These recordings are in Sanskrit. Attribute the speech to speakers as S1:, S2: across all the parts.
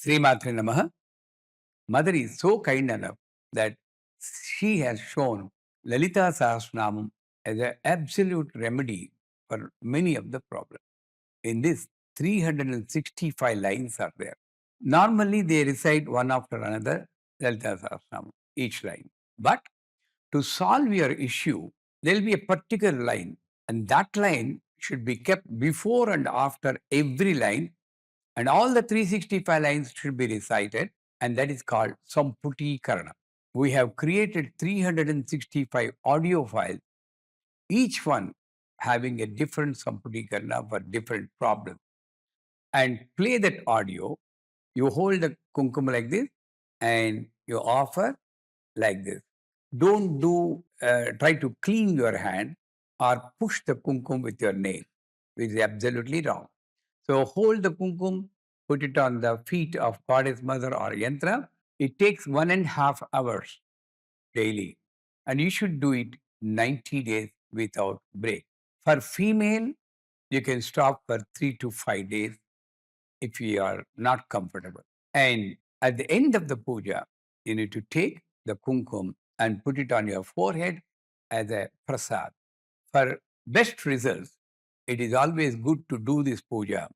S1: Srimatre Namaha. Mother is so kind enough that she has shown Lalita Sahasranamam as an absolute remedy for many of the problems. In this, 365 lines are there. Normally, they recite one after another, Lalita Sahasranamam, each line. But to solve your issue, there will be a particular line, and that line should be kept before and after every line, and all the 365 lines should be recited, and that is called Samputi Karana. We have created 365 audio files, each one having a different Samputi Karana for different problems. And play that audio. You hold the kumkum like this, and you offer like this. Don't try to clean your hand or push the kumkum with your nail, which is absolutely wrong. So hold the kumkum, put it on the feet of Goddess Mother or Yantra. It takes 1.5 hours daily, and you should do it 90 days without break. For female, you can stop for 3 to 5 days if you are not comfortable. And at the end of the puja, you need to take the kumkum and put it on your forehead as a prasad. For best results, it is always good to do this puja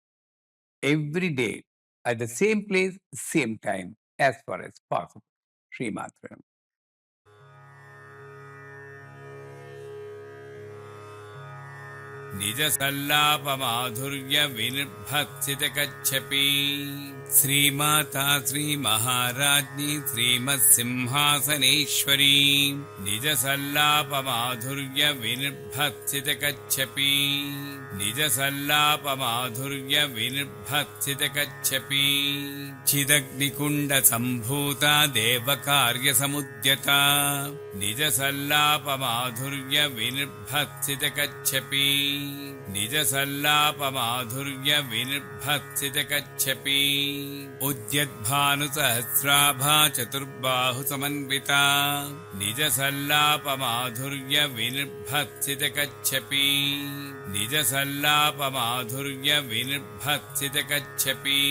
S1: every day at the same place, same time, as far as possible. Sri Matra.
S2: निज सल्लाप माधुर्य विनिर्भत्सित कच्छपि श्रीमाता श्री महाराज्ञी श्रीमत्सिंहासनेश्वरी निज सल्लाप माधुर्य विनिर्भत्सित कच्छपि निज सल्लाप माधुर्य विनिर्भत्सित कच्छपि चिदग्निकुंड संभूता देवकार्य समुद्यता निज सल्लाप माधुर्य विनिर्भत्सित कच्छपि निज सल्लाप माधुर्य विनिर्भत्सित कच्छपि उद्यद्भानु सहस्राभा चतुर्बाहु समन्विता निज सल्लाप माधुर्य विनिर्भत्सित कच्छपि निज सल्लाप माधुर्य विनिर्भत्सित कच्छपि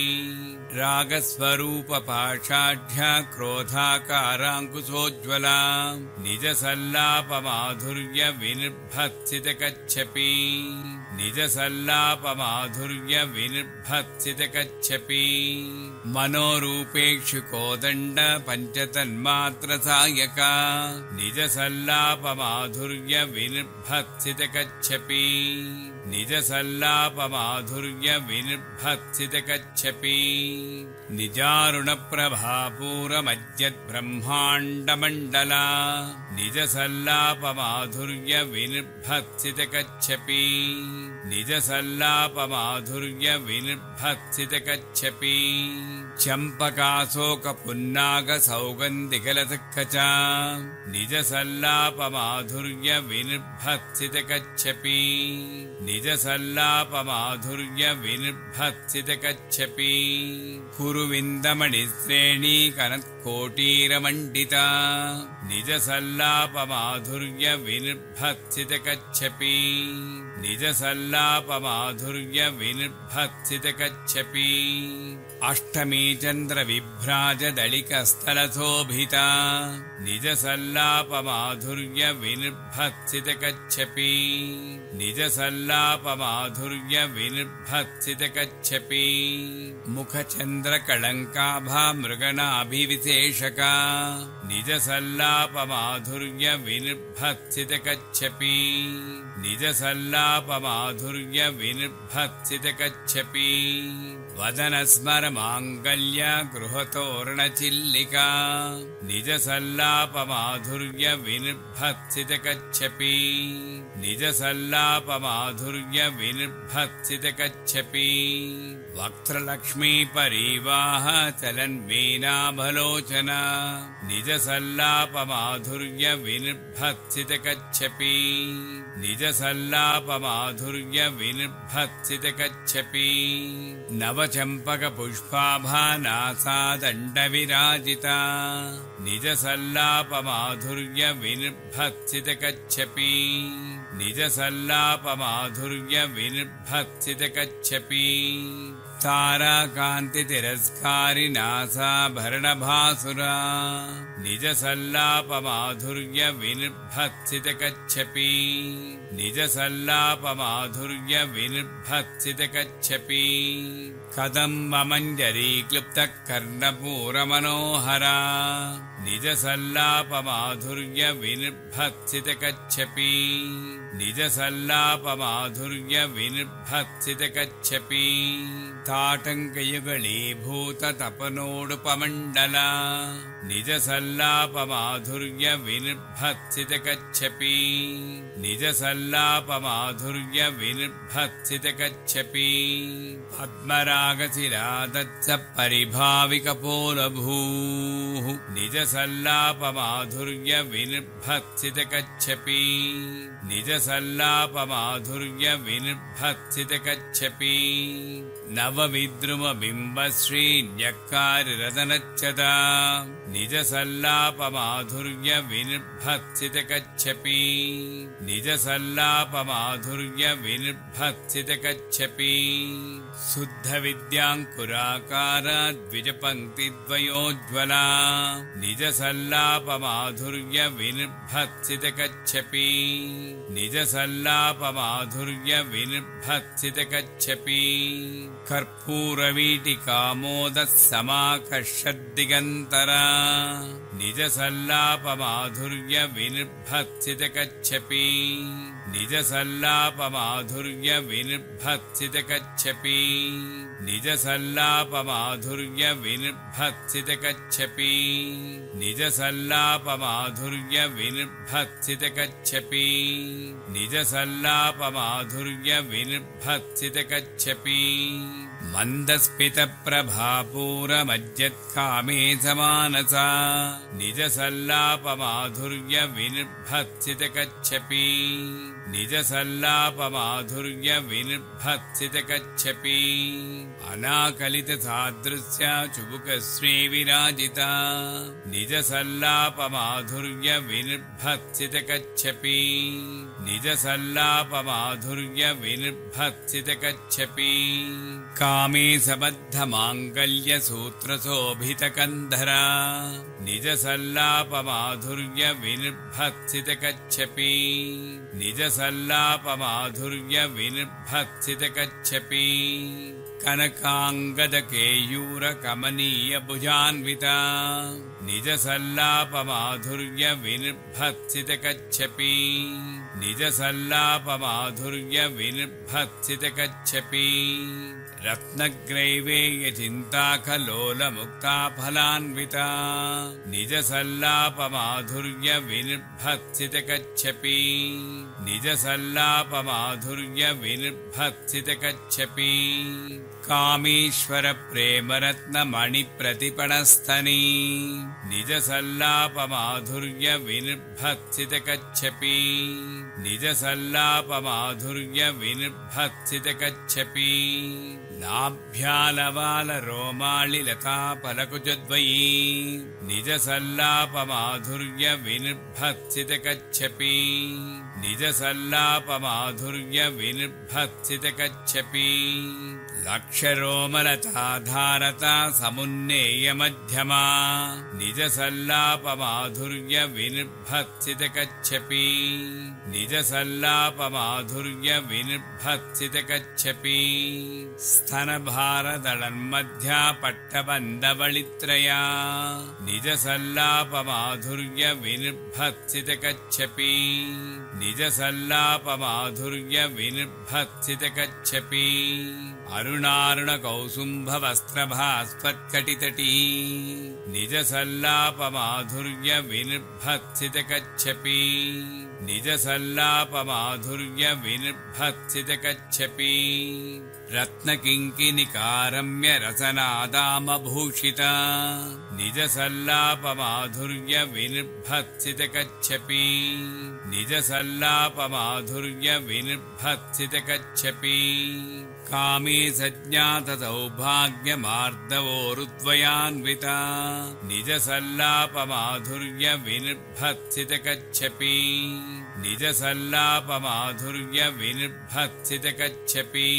S2: रागस्वरूप पाषाढ्या क्रोधाकाराङ्कुशोज्ज्वला निज सल्लाप माधुर्य विनिर्भत्सित कच्छपि निज सल्लाप माधुर्य विनिर्भत्सित कच्छपि मनोरूपेक्षु कोदण्ड पञ्चतन्मात्र सायका निज सल्लाप माधुर्य विनिर्भत्सित कच्छपि निज सल्लाप माधुर्य विनिर्भत्सित कच्छपि निजारुण प्रभापूरमज्जत् ब्रह्माण्डमण्डला निज सल्लाप माधुर्य विनिर्भत्सित कच्छपि निज सल्लाप माधुर्य विनिर्भत्सित कच्छपि चम्पकाशोक पुन्नाग सौगन्धिकलसक्खचा निज सल्लाप माधुर्य विनिर्भत्सित कच्छपि निज सल्लाप माधुर्य विनिर्भत्सित कच्छपि कुरुविन्दमणिश्रेणी कनत्कोटीरमण्डिता निज सल्लाप माधुर्य विनिर्भत्सित कच्छपि निज सल्लाप माधुर्य विनिर्भत्सित कच्छपि अष्टमी चन्द्र विभ्राज दलिकस्थलशोभिता निज सल्लाप माधुर्य विनिर्भत्सित कच्छपि निज सल्लाप माधुर्य विनिर्भत्सित कच्छपि मुखचन्द्र कलङ्काभा मृगनाभिविशेषका निज सल्लाप माधुर्य विनिर्भत्सित कच्छपि निज सल्लाप माधुर्य विनिर्भत्सित कच्छपि वदन स्मर माङ्गल्य गृहतोरणचिल्लिका निज सल्लाप माधुर्य विनिर्भत्सित कच्छपि निज सल्लाप माधुर्य माधुर्य विनिर्भत्सित कच्छपि वक्त्रलक्ष्मी परिवाह चलन्मीनाभलोचना निज सल्लाप माधुर्य विनिर्भत्सित कच्छपि निज सल्लाप माधुर्य विनिर्भत्सित कच्छपि नवचंपक पुष्पाभा नासादण्ड विराजिता निज सल्लाप माधुर्य विनिर्भत्सित कच्छपि निज सल्लाप माधुर्य विनिर्भत्सित कच्छपि ताराकान्ति तिरस्कारि नासाभरण भासुरा निज सल्लाप माधुर्य विनिर्भत्सित कच्छपि निज सल्लाप माधुर्य विनिर्भत्सित कच्छपि कदम्ब मञ्जरी क्लुप्त कर्णपूर मनोहरा निज सल्लाप माधुर्य विनिर्भत्सित कच्छपि निज सल्लाप माधुर्य विनिर्भत्सित कच्छपि ताटङ्कयुगलीभूत तपनोडुपमण्डला निज सल्लाप माधुर्य विनिर्भत्सित कच्छपि निज सल्लाप माधुर्य विनिर्भत्सित कच्छपि पद्मरागशिरादत्स परिभाविकपोलभूः निज सल्लाप माधुर्य विनिर्भत्सित कच्छपि निज सल्लाप माधुर्य विनिर्भत्सित कच्छपि नवविद्रुम बिम्बश्री न्यक्कारिरदनच्छदा निज सल्लाप माधुर्य विनिर्भत्सित कच्छपि निज सल्लाप माधुर्य विनिर्भत्सित कच्छपि शुद्ध विद्यांकुराकार द्विजपङ्क्तिद्वयोज्ज्वला निज सल्लाप माधुर्य विनिर्भत्सित कच्छपि निज सल्लाप माधुर्य विनिर्भत्सित कच्छपि कर्पूरवीटिकामोदः समाकर्षद्दिगन्तरा निज सल्लाप माधुर्य विनिर्भत्सित कच्छपि निज सल्लाप माधुर्य विनिर्भत्सित कच्छपि निज सल्लाप माधुर्य विनिर्भत्सित कच्छपि निज सल्लाप माधुर्य विनिर्भत्सित कच्छपि निज सल्लाप माधुर्य विनिर्भत्सित कच्छपि मन्दस्मित प्रभापूरमज्जत्कामे समानसा निज सल्लाप माधुर्य विनिर्भत्सित कच्छपि निज सल्लाप माधुर्य विनिर्भत्सित कच्छपि अनाकलित सादृश्य चुबुक श्री विराजिता निज सल्लाप माधुर्य विनिर्भत्सित कच्छपि निज सल्लाप माधुर्य विनिर्भत्सित कच्छपि कामे सबद्ध मांगल्य सूत्र शोभित कंधरा निज सल्लाप माधुर्य विनिर्भत्सित कच्छपि निज सल्लाप माधुर्य विनिर्भत्सित कच्छपि कनकांगद केयूर कमनीय भुजान्विता निज सल्लाप माधुर्य विनिर्भत्सित कच्छपि निज सल्लाप माधुर्य विनिर्भत्सित कच्छपि रत्नग्रैवेय चिन्ताकलोल मुक्ता फलान्विता निज सल्लाप माधुर्य विनिर्भत्सित कच्छपि निज सल्लाप माधुर्य विनिर्भत्सित कच्छपि कामेश्वर प्रेम रत्न मणि प्रतिपणस्थनी निज सल्लाप माधुर्य विनिर्भत्सित कच्छपि निज सल्लाप माधुर्य विनिर्भत्सित कच्छपि नाभ्यालवाल रोमाळि लता फलकुचद्वयी निज सल्लाप माधुर्य विनिर्भत्सित कच्छपि निज सल्लाप माधुर्य विनिर्भत्सित कच्छपि लक्षरोमलता धारता समुन्नेय मध्यमा निज सल्लाप माधुर्य विनिर्भत्सित कच्छपि निज सल्लाप माधुर्य विनिर्भत्सित कच्छपि स्तनभारदळन्मध्या पट्टबन्धबलित्रया निजसल्लापमाधुर्य विनिर्भत्सितकच्छपि निजसल्लापमाधुर्य विनिर्भत्सितकच्छपि अरुणारुणकौसुम्भवस्त्रभास्वत्कटितटी निजसल्लापमाधुर्य विनिर्भत्सितकच्छपि निजसल्लापमाधुर्य विनिर्भत्सितकच्छपि रत्नकिङ्किनिकारम्य रसनादामभूषिता निजसल्लापमाधुर्य विनिर्भत्सितकच्छपि निजसल्लापमाधुर्य विनिर्भत्सितकच्छपि कामे सज्ञातसौभाग्यमार्दवोरुद्वयान्विता निजसल्लापमाधुर्य विनिर्भत्सितकच्छपि निजसल्लापमाधुर्य विनिर्भत्सितकच्छपि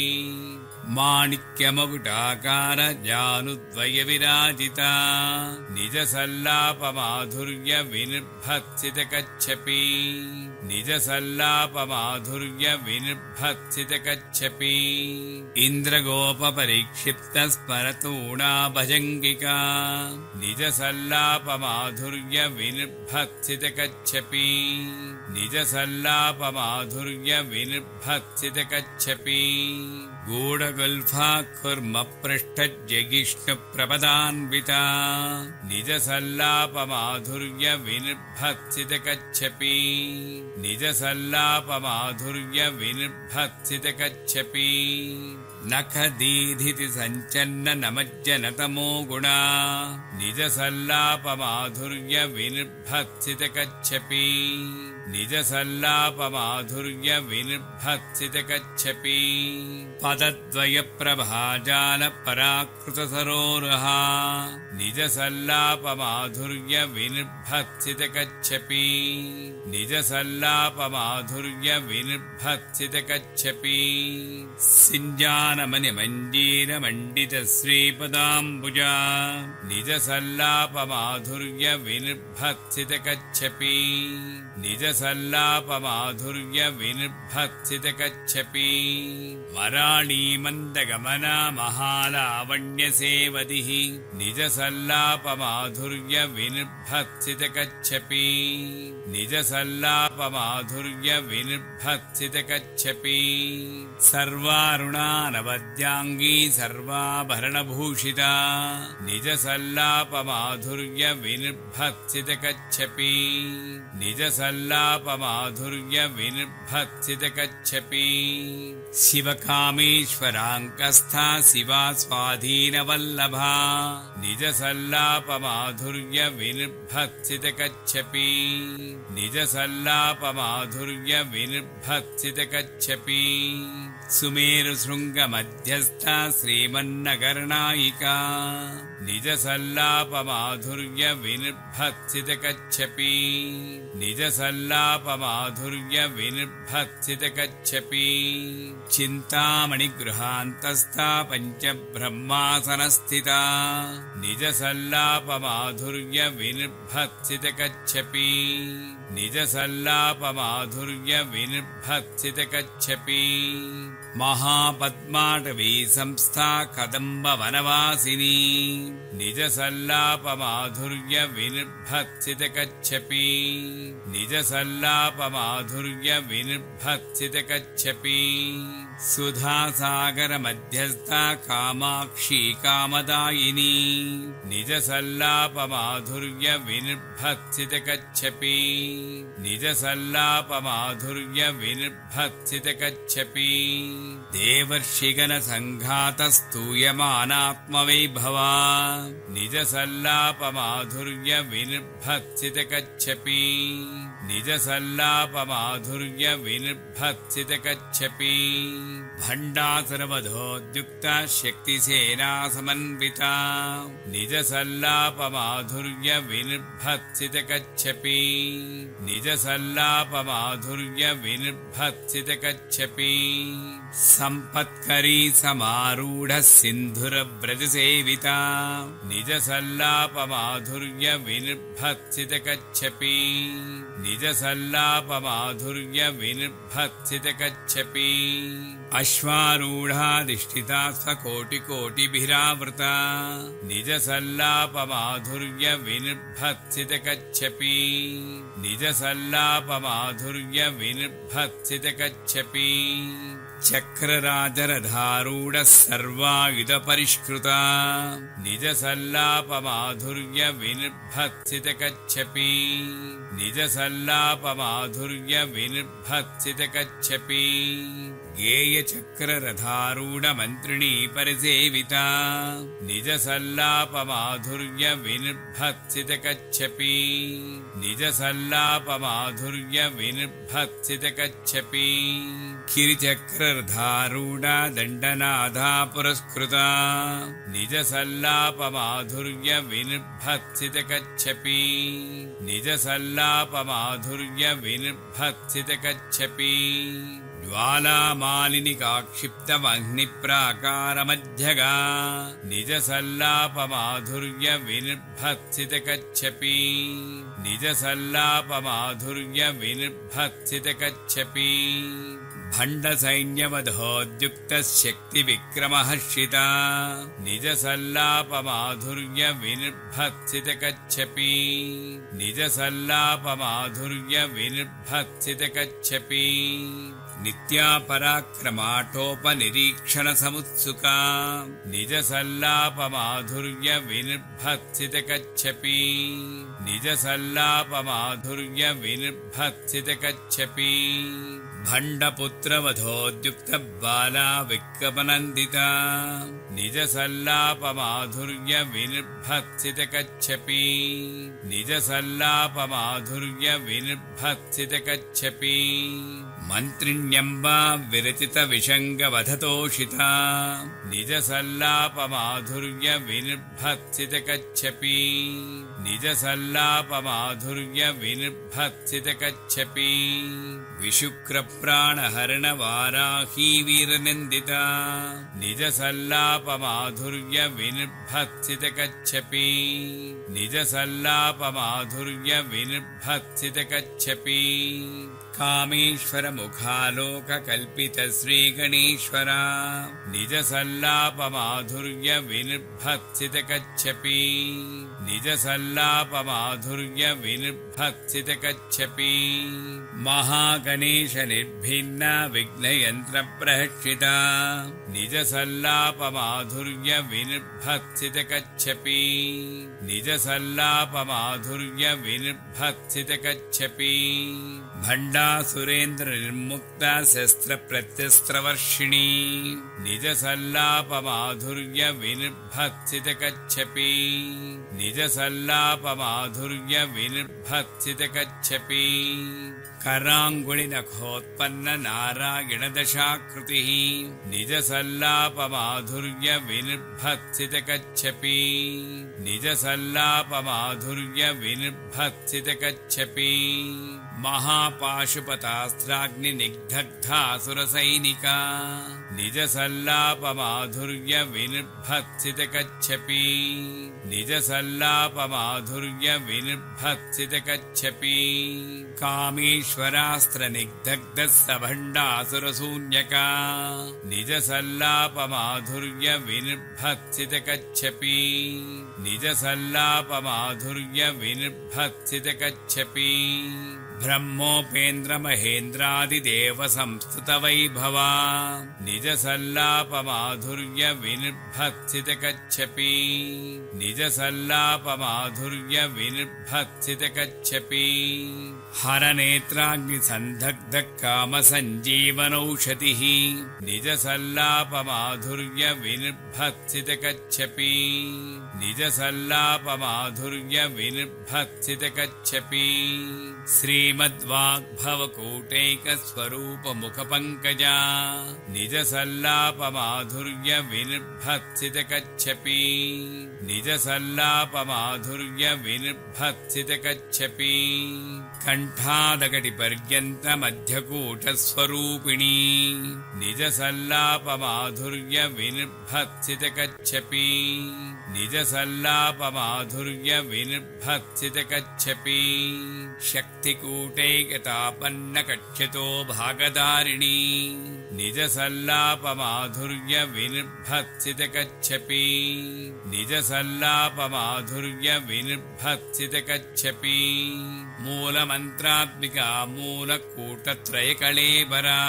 S2: माणिक्यमकुटाकार जानुद्वयविराजिता निजसल्लापमाधुर्य विनिर्भत्सितकच्छपि निजसल्लापमाधुर्य विनिर्भत्सितकच्छपि इन्द्रगोपपरीक्षिप्तस्मरतूणाभजङ्गिका निजसल्लापमाधुर्य विनिर्भत्सितकच्छपि निजसल्लापमाधुर्य विनिर्भत्सितकच्छपि गूढगुल्फाकुर्मपृष्ठज्जगिष्णुप्रपदान्विता निजसल्लापमाधुर्य विनिर्भत्सितकच्छपि निजसल्लापमाधुर्य विनिर्भत्सितकच्छपि नखदीधिति सञ्चन्न नमज्जनतमो गुणा निजसल्लापमाधुर्य विनिर्भत्सितकच्छपि निजसल्लापमाधुर्य विनिर्भत्सितकच्छपि पदद्वयप्रभाजालपराकृतसरोरुहा निजसल्लापमाधुर्य विनिर्भत्सितकच्छपि निजसल्लापमाधुर्य विनिर्भत्सितकच्छपि सिञ्जानमणिमञ्जीरमण्डितश्रीपदाम्बुजा निजसल्लापमाधुर्य विनिर्भत्सितकच्छपि निजसल्लापमाधुर्य विनिर्भत्सितकच्छपि वराळीमन्दगमना महालावण्यसेवदिः निजसल्लापमाधुर्य विनिर्भत्सितकच्छपि निजसल्लापमाधुर्य विनिर्भत्सितकच्छपि सर्वारुणानवद्याङ्गी सर्वाभरणभूषिता निजसल्लापमाधुर्य विनिर्भत्सितकच्छपि निजसल्लापमाधुर्य विनिर्भत्सितकच्छपि शिवकामेश्वराङ्कस्था शिवा स्वाधीनवल्लभा निजसल्लापमाधुर्य विनिर्भत्सितकच्छपि निजसल्लापमाधुर्य विनिर्भत्सितकच्छपि सुमेरुशृङ्गमध्यस्था श्रीमन्नगरनायिका निजसल्लापमाधुर्य विनिर्भत्सितकच्छपि निजसल्लापमाधुर्य विनिर्भत्सितकच्छपि चिन्तामणिगृहान्तस्था पञ्चब्रह्मासनस्थिता निजसल्लापमाधुर्य विनिर्भत्सितकच्छपि निजसल्लापमाधुर्य विनिर्भत्सितकच्छपि महापद्माटवी संस्था कदम्बवनवासिनी निजसल्लापमाधुर्य विनिर्भत्सितकच्छपि निजसल्लापमाधुर्य विनिर्भत्सितकच्छपि सुधासागरमध्यस्था कामाक्षी कामदायिनी निजसल्लापमाधुर्य विनिर्भत्सितकच्छपि निजसल्लापमाधुर्य विनिर्भत्सितकच्छपि देवर्षिगणसङ्घातस्तूयमानात्मवैभवा निजसल्लापमाधुर्य विनिर्भत्सितकच्छपि निजसल्लापमाधुर्य विनिर्भत्सितकच्छपि भण्डासुरवधोद्युक्ता शक्तिसेना समन्विता निजसल्लापमाधुर्य विनिर्भत्सितकच्छपि निजसल्लापमाधुर्य विनिर्भत्सितकच्छपि सम्पत्करी समारूढः सिन्धुरव्रजसेविता निजसल्लापमाधुर्य विनिर्भत्सितकच्छपि निजसल्लापमाधुर्य विनिर्भत्सितकच्छपि अश्वारूढाधिष्ठिता स्वकोटिकोटिभिरावृता निजसल्लापमाधुर्य विनिर्भत्सितकच्छपि निजसल्लापमाधुर्य विनिर्भत्सितकच्छपि चक्रराजरधारूढः सर्वायुधपरिष्कृता निजसल्लापमाधुर्य विनिर्भत्सितकच्छपि निजसल्लापमाधुर्य विनिर्भत्सितकच्छपि गेयचक्ररथारूढमन्त्रिणी परिसेविता निजसल्लापमाधुर्य विनिर्भत्सितकच्छपि निजसल्लापमाधुर्य विनिर्भत्सितकच्छपि किरिचक्ररथारूढा दण्डनाथा पुरस्कृता निजसल्लापमाधुर्य विनिर्भत्सितकच्छपि निजसल्लापमाधुर्य विनिर्भत्सितकच्छपि ज्वालामालिनिकाक्षिप्तमग्निप्राकारमध्यगा निजसल्लापमाधुर्य विनिर्भत्सितकच्छपि निजसल्लापमाधुर्य विनिर्भत्सितकच्छपि भण्डसैन्यवधोद्युक्तशक्तिविक्रमहर्षिता निजसल्लापमाधुर्य विनिर्भत्सितकच्छपि निजसल्लापमाधुर्य विनिर्भत्सितकच्छपि नित्यापराक्रमाटोपनिरीक्षणसमुत्सुका निजसल्लापमाधुर्य विनिर्भत्सितकच्छपि निजसल्लापमाधुर्य विनिर्भत्सितकच्छपि भण्डपुत्रवधोद्युक्तबाला विक्रमनन्दिता निजसल्लापमाधुर्य विनिर्भत्सितकच्छपि निजसल्लापमाधुर्य विनिर्भत्सितकच्छपि मन्त्रिण्यम्बा विरचितविषङ्गवधतोषिता निजसल्लापमाधुर्य विनिर्भत्सितकच्छपि निजसल्लापमाधुर्य विनिर्भत्सितकच्छपि विशुक्रप्राणहरणवाराही वीरनिन्दिता निजसल्लापमाधुर्य विनिर्भत्सितकच्छपि निजसल्लापमाधुर्य विनिर्भत्सितकच्छपि कामेश्वरमुखालोककल्पितश्रीगणेश्वरा निजसल्लापमाधुर्य विनिर्भत्सितकच्छपि निजसल्लापमाधुर्य विनिर्भत्सितकच्छपि महागणेशनिर्भिन्ना विघ्नयन्त्रप्रहर्षिता निजसल्लापमाधुर्य विनिर्भत्सितकच्छपि निजसल्लापमाधुर्य विनिर्भत्सितकच्छपि भण्डासुरेन्द्रनिर्मुक्ता शस्त्रप्रत्यस्त्रवर्षिणी निजसल्लापमाधुर्य विनिर्भत्सितकच्छपि निजसल्लापमाधुर्य विनिर्भत्सितकच्छपि कराङ्गुलिनखोत्पन्ननारायणदशाकृतिः निजसल्लापमाधुर्य विनिर्भत्सितकच्छपि निजसल्लापमाधुर्य विनिर्भत्सितकच्छपि महापाशुपतास्त्राग्निनिग्धग्धासुरसैनिका निजसल्लापमाधुर्य विनिर्भत्सितकच्छपि निजसल्लापमाधुर्य विनिर्भत्सितकच्छपि कामेश्वरास्त्रनिग्धग्धस्सभण्डासुरशून्यका निजसल्लापमाधुर्य विनिर्भत्सितकच्छपि निजसल्लापमाधुर्य विनिर्भत्सितकच्छपि ब्रह्मोपेन्द्रमहेन्द्रादिदेवसंस्तुतवैभवा निजसल्लापमाधुर्य विनिर्भत्सितकच्छपि निजसल्लापमाधुर्य विनिर्भत्सितकच्छपि हरनेत्राग्निसन्धग्धकामसञ्जीवनौषधिः निजसल्लापमाधुर्य विनिर्भत्सितकच्छपि निजसल्लापमाधुर्य विनिर्भत्सितकच्छपि श्रीमद्वाग्भवकूटैकस्वरूपमुखपङ्कजा निजसल्लापमाधुर्य निजसल्लापमाधुर्यविनिर्भत्सितकच्छपि निजसल्लापमाधुर्यविनिर्भत्सितकच्छपि कण्ठादकटिपर्यन्तमध्यकूटस्वरूपिणी निजसल्लापमाधुर्यविनिर्भत्सितकच्छपि निजसल्लापमाधुर्यविनिर्भत्सितकच्छपि शक्तिकूटैकतापन्नकक्षतो भागधारिणी निजसल्लापमाधुर्यविनिर्भत्सितकच्छपि निजसल्लापमाधुर्यविनिर्भत्सितकच्छपि मूलमन्त्रात्मिका मूलकूटत्रयकळेबरा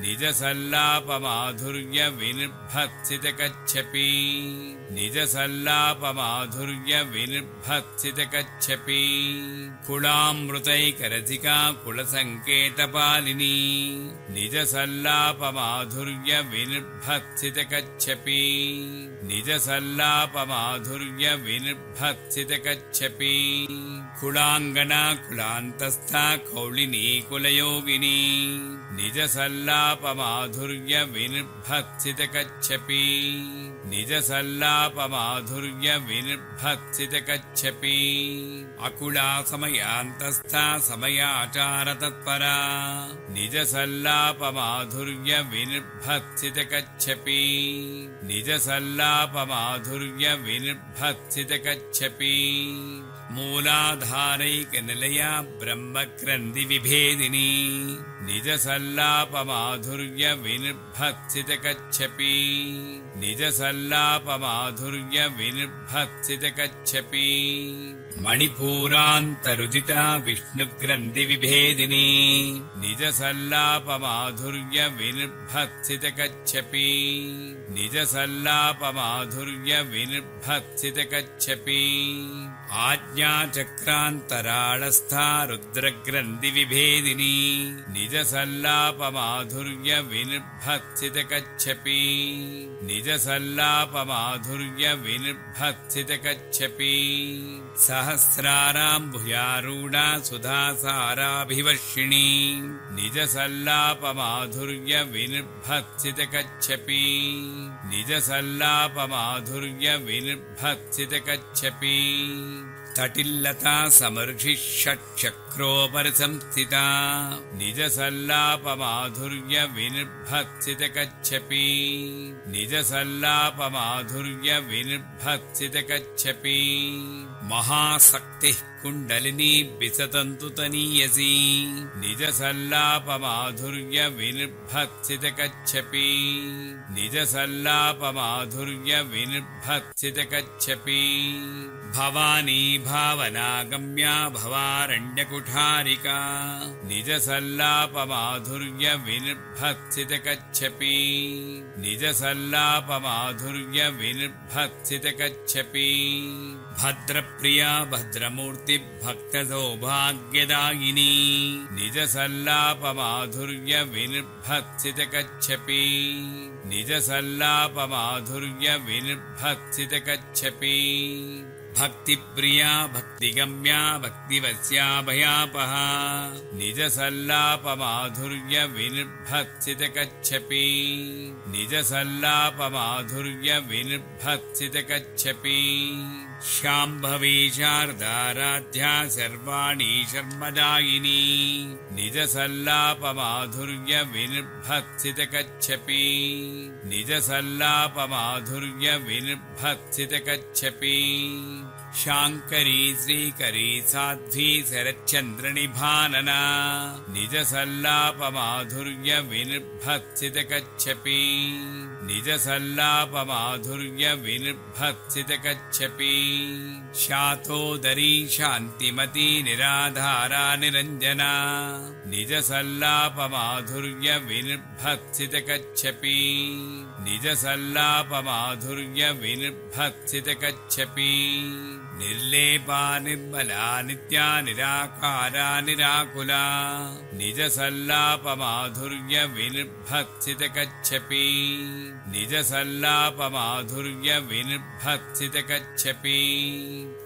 S2: निजसल्लापमाधुर्यविनिर्भत्सितकच्छपि निजसल्लापमाधुर्यविनिर्भत्सितकच्छपि कुलामृतैकरसिका कुलसङ्केतपालिनी निजसल्लापमाधुर्यविनिर्भत्सितकच्छपि निजसल्लापमाधुर्यविनिर्भत्सितकच्छपि कुलाङ्गना कुलान्तस्था कौलिनी कुलयोगिनी निजसल्लापमाधुर्यविनिर्भत्सितकच्छपि निजसल्लापमाधुर्यविनिर्भत्सितकच्छपि अकुला समयान्तस्था समयाचारतत्परा निजसल्लापमाधुर्यविनिर्भत्सितकच्छपि निजसल्लापमाधुर्यविनिर्भत्सितकच्छपि मूलाधारैकनिलया ब्रह्मग्रन्थिविभेदिनी निजसल्लापमाधुर्यविनिर्भत्सितकच्छपि निजसल्लापमाधुर्यविनिर्भत्सितकच्छपि मणिपूरान्तरुदिता विष्णुग्रन्थिविभेदिनी निजसल्लापमाधुर्यविनिर्भत्सितकच्छपि निजसल्लापमाधुर्यविनिर्भत्सितकच्छपि आज्ञाचक्रान्तराळस्था रुद्रग्रन्थिविभेदिनी निजसल्लापमाधुर्यविनिर्भत्सितकच्छपि निजसल्लापमाधुर्यविनिर्भत्सितकच्छपि सहस्राराम्भुजारूढा सुधासाराभिवर्षिणी निजसल्लापमाधुर्यविनिर्भत्सितकच्छपि निजसल्लापमाधुर्यविनिर्भत्सितकच्छपि तटिल्लता समर्षिः षट्चक्रोपरिसंस्थिता निजसल्लापमाधुर्यविनिर्भत्सितकच्छपि निजसल्लापमाधुर्यविनिर्भत्सितकच्छपि महाशक्तिः कुण्डलिनी विसतन्तुतनीयसी निजसल्लापमाधुर्यविनिर्भत्सितकच्छपि निजसल्लापमाधुर्यविनिर्भत्सितकच्छपि भवानी भावनागम्या भवारण्यकुठारिका निजसल्लापमाधुर्यविनिर्भत्सितकच्छपि निजसल्लापमाधुर्यविनिर्भत्सितकच्छपि भद्रप्रिया भद्रमूर्तिभक्तसौभाग्यदायिनी निजसल्लापमाधुर्यविनिर्भत्सितकच्छपि निजसल्लापमाधुर्यविनिर्भत्सितकच्छपि भक्तिप्रिया भक्तिगम्या भक्तिवस्याभयापहा निजसल्लापमाधुर्यविनिर्भत्सितकच्छपि निजसल्लापमाधुर्यविनिर्भत्सितकच्छपि शाम्भवी शारदाराध्या सर्वाणि शर्मदायिनी निजसल्लापमाधुर्यविनिर्भत्सितकच्छपि निजसल्लापमाधुर्यविनिर्भत्सितकच्छपि शाङ्करी श्रीकरी साध्वी शरच्चन्द्रनिभानना निजसल्लापमाधुर्यविनिर्भत्सितकच्छपि निजसल्लापमाधुर्यविनिर्भत्सितकच्छपि शातोदरी शान्तिमती निराधारा निरञ्जना निजसल्लापमाधुर्यविनिर्भत्सितकच्छपि निजसल्लापमाधुर्यविनिर्भत्सितकच्छपि निर्लेपा निर्मला नित्या निराकारा निराकुला निजसल्लापमाधुर्य विनिर्भक्सितकच्छपि निजसल्लापमाधुर्य विनिर्भक्सितकच्छपि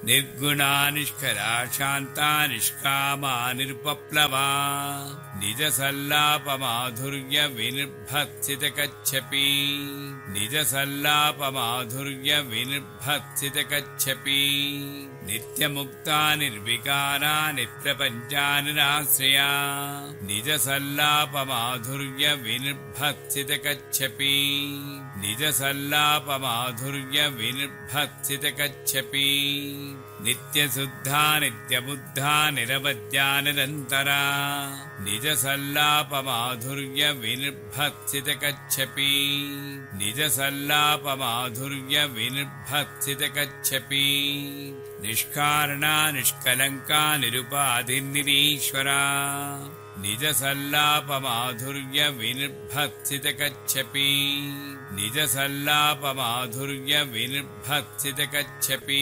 S2: निर्गुणा निष्कला शान्ता निष्कामा निरुपप्लवा निजसल्लापमाधुर्य विनिर्भक्सितकच्छपि निजसल्लापमाधुर्य विनिर्भक्सितकच्छपि नित्यमुक्ता निर्विकारा निप्रपञ्चा निराश्रया निजसल्लापमाधुर्य विनिर्भक्सितकच्छपि निजसल्लापमाधुर्य विनिर्भक्सितकच्छपि नित्यशुद्धा नित्यबुद्धा निरवद्या निरन्तरा निजसल्लापमाधुर्य विनिर्भक्सितकच्छपि निजसल्लापमाधुर्य विनिर्भक्सितकच्छपि निष्कारणा निष्कलङ्का निरुपाधिर्निरीश्वरा निजसल्लापमाधुर्य विनिर्भक्सितकच्छपि निजसल्लापमाधुर्य विनिर्भक्सितकच्छपि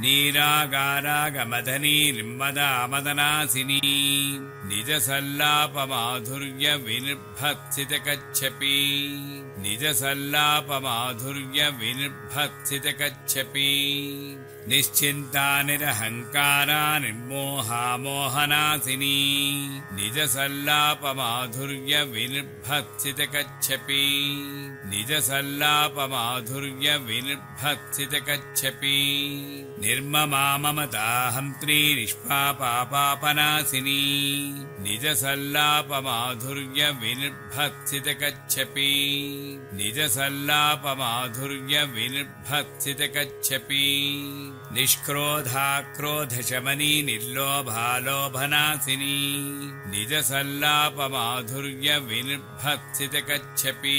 S2: नीरागारागमदनी निर्मदा मदनासिनी निजसल्लापमाधुर्य विनिर्भक्सितकच्छपि निजसल्लापमाधुर्य विनिर्भक्सितकच्छपि निश्चिन्ता निरहङ्कारा निर्मोहा मोहनासिनी निजसल्लापमाधुर्य विनिर्भक्सितकच्छपि निजसल्लापमाधुर्य विनिर्भक्सितकच्छपि निर्ममा ममताहन्त्री निष्पापापापनासिनी निजसल्लापमाधुर्य विनिर्भक्सितकच्छपि निजसल्लापमाधुर्य विनिर्भक्सितकच्छपि निष्क्रोधा क्रोधशमनी निर्लोभा लोभनासिनी निजसल्लापमाधुर्य विनिर्भक्सितकच्छपि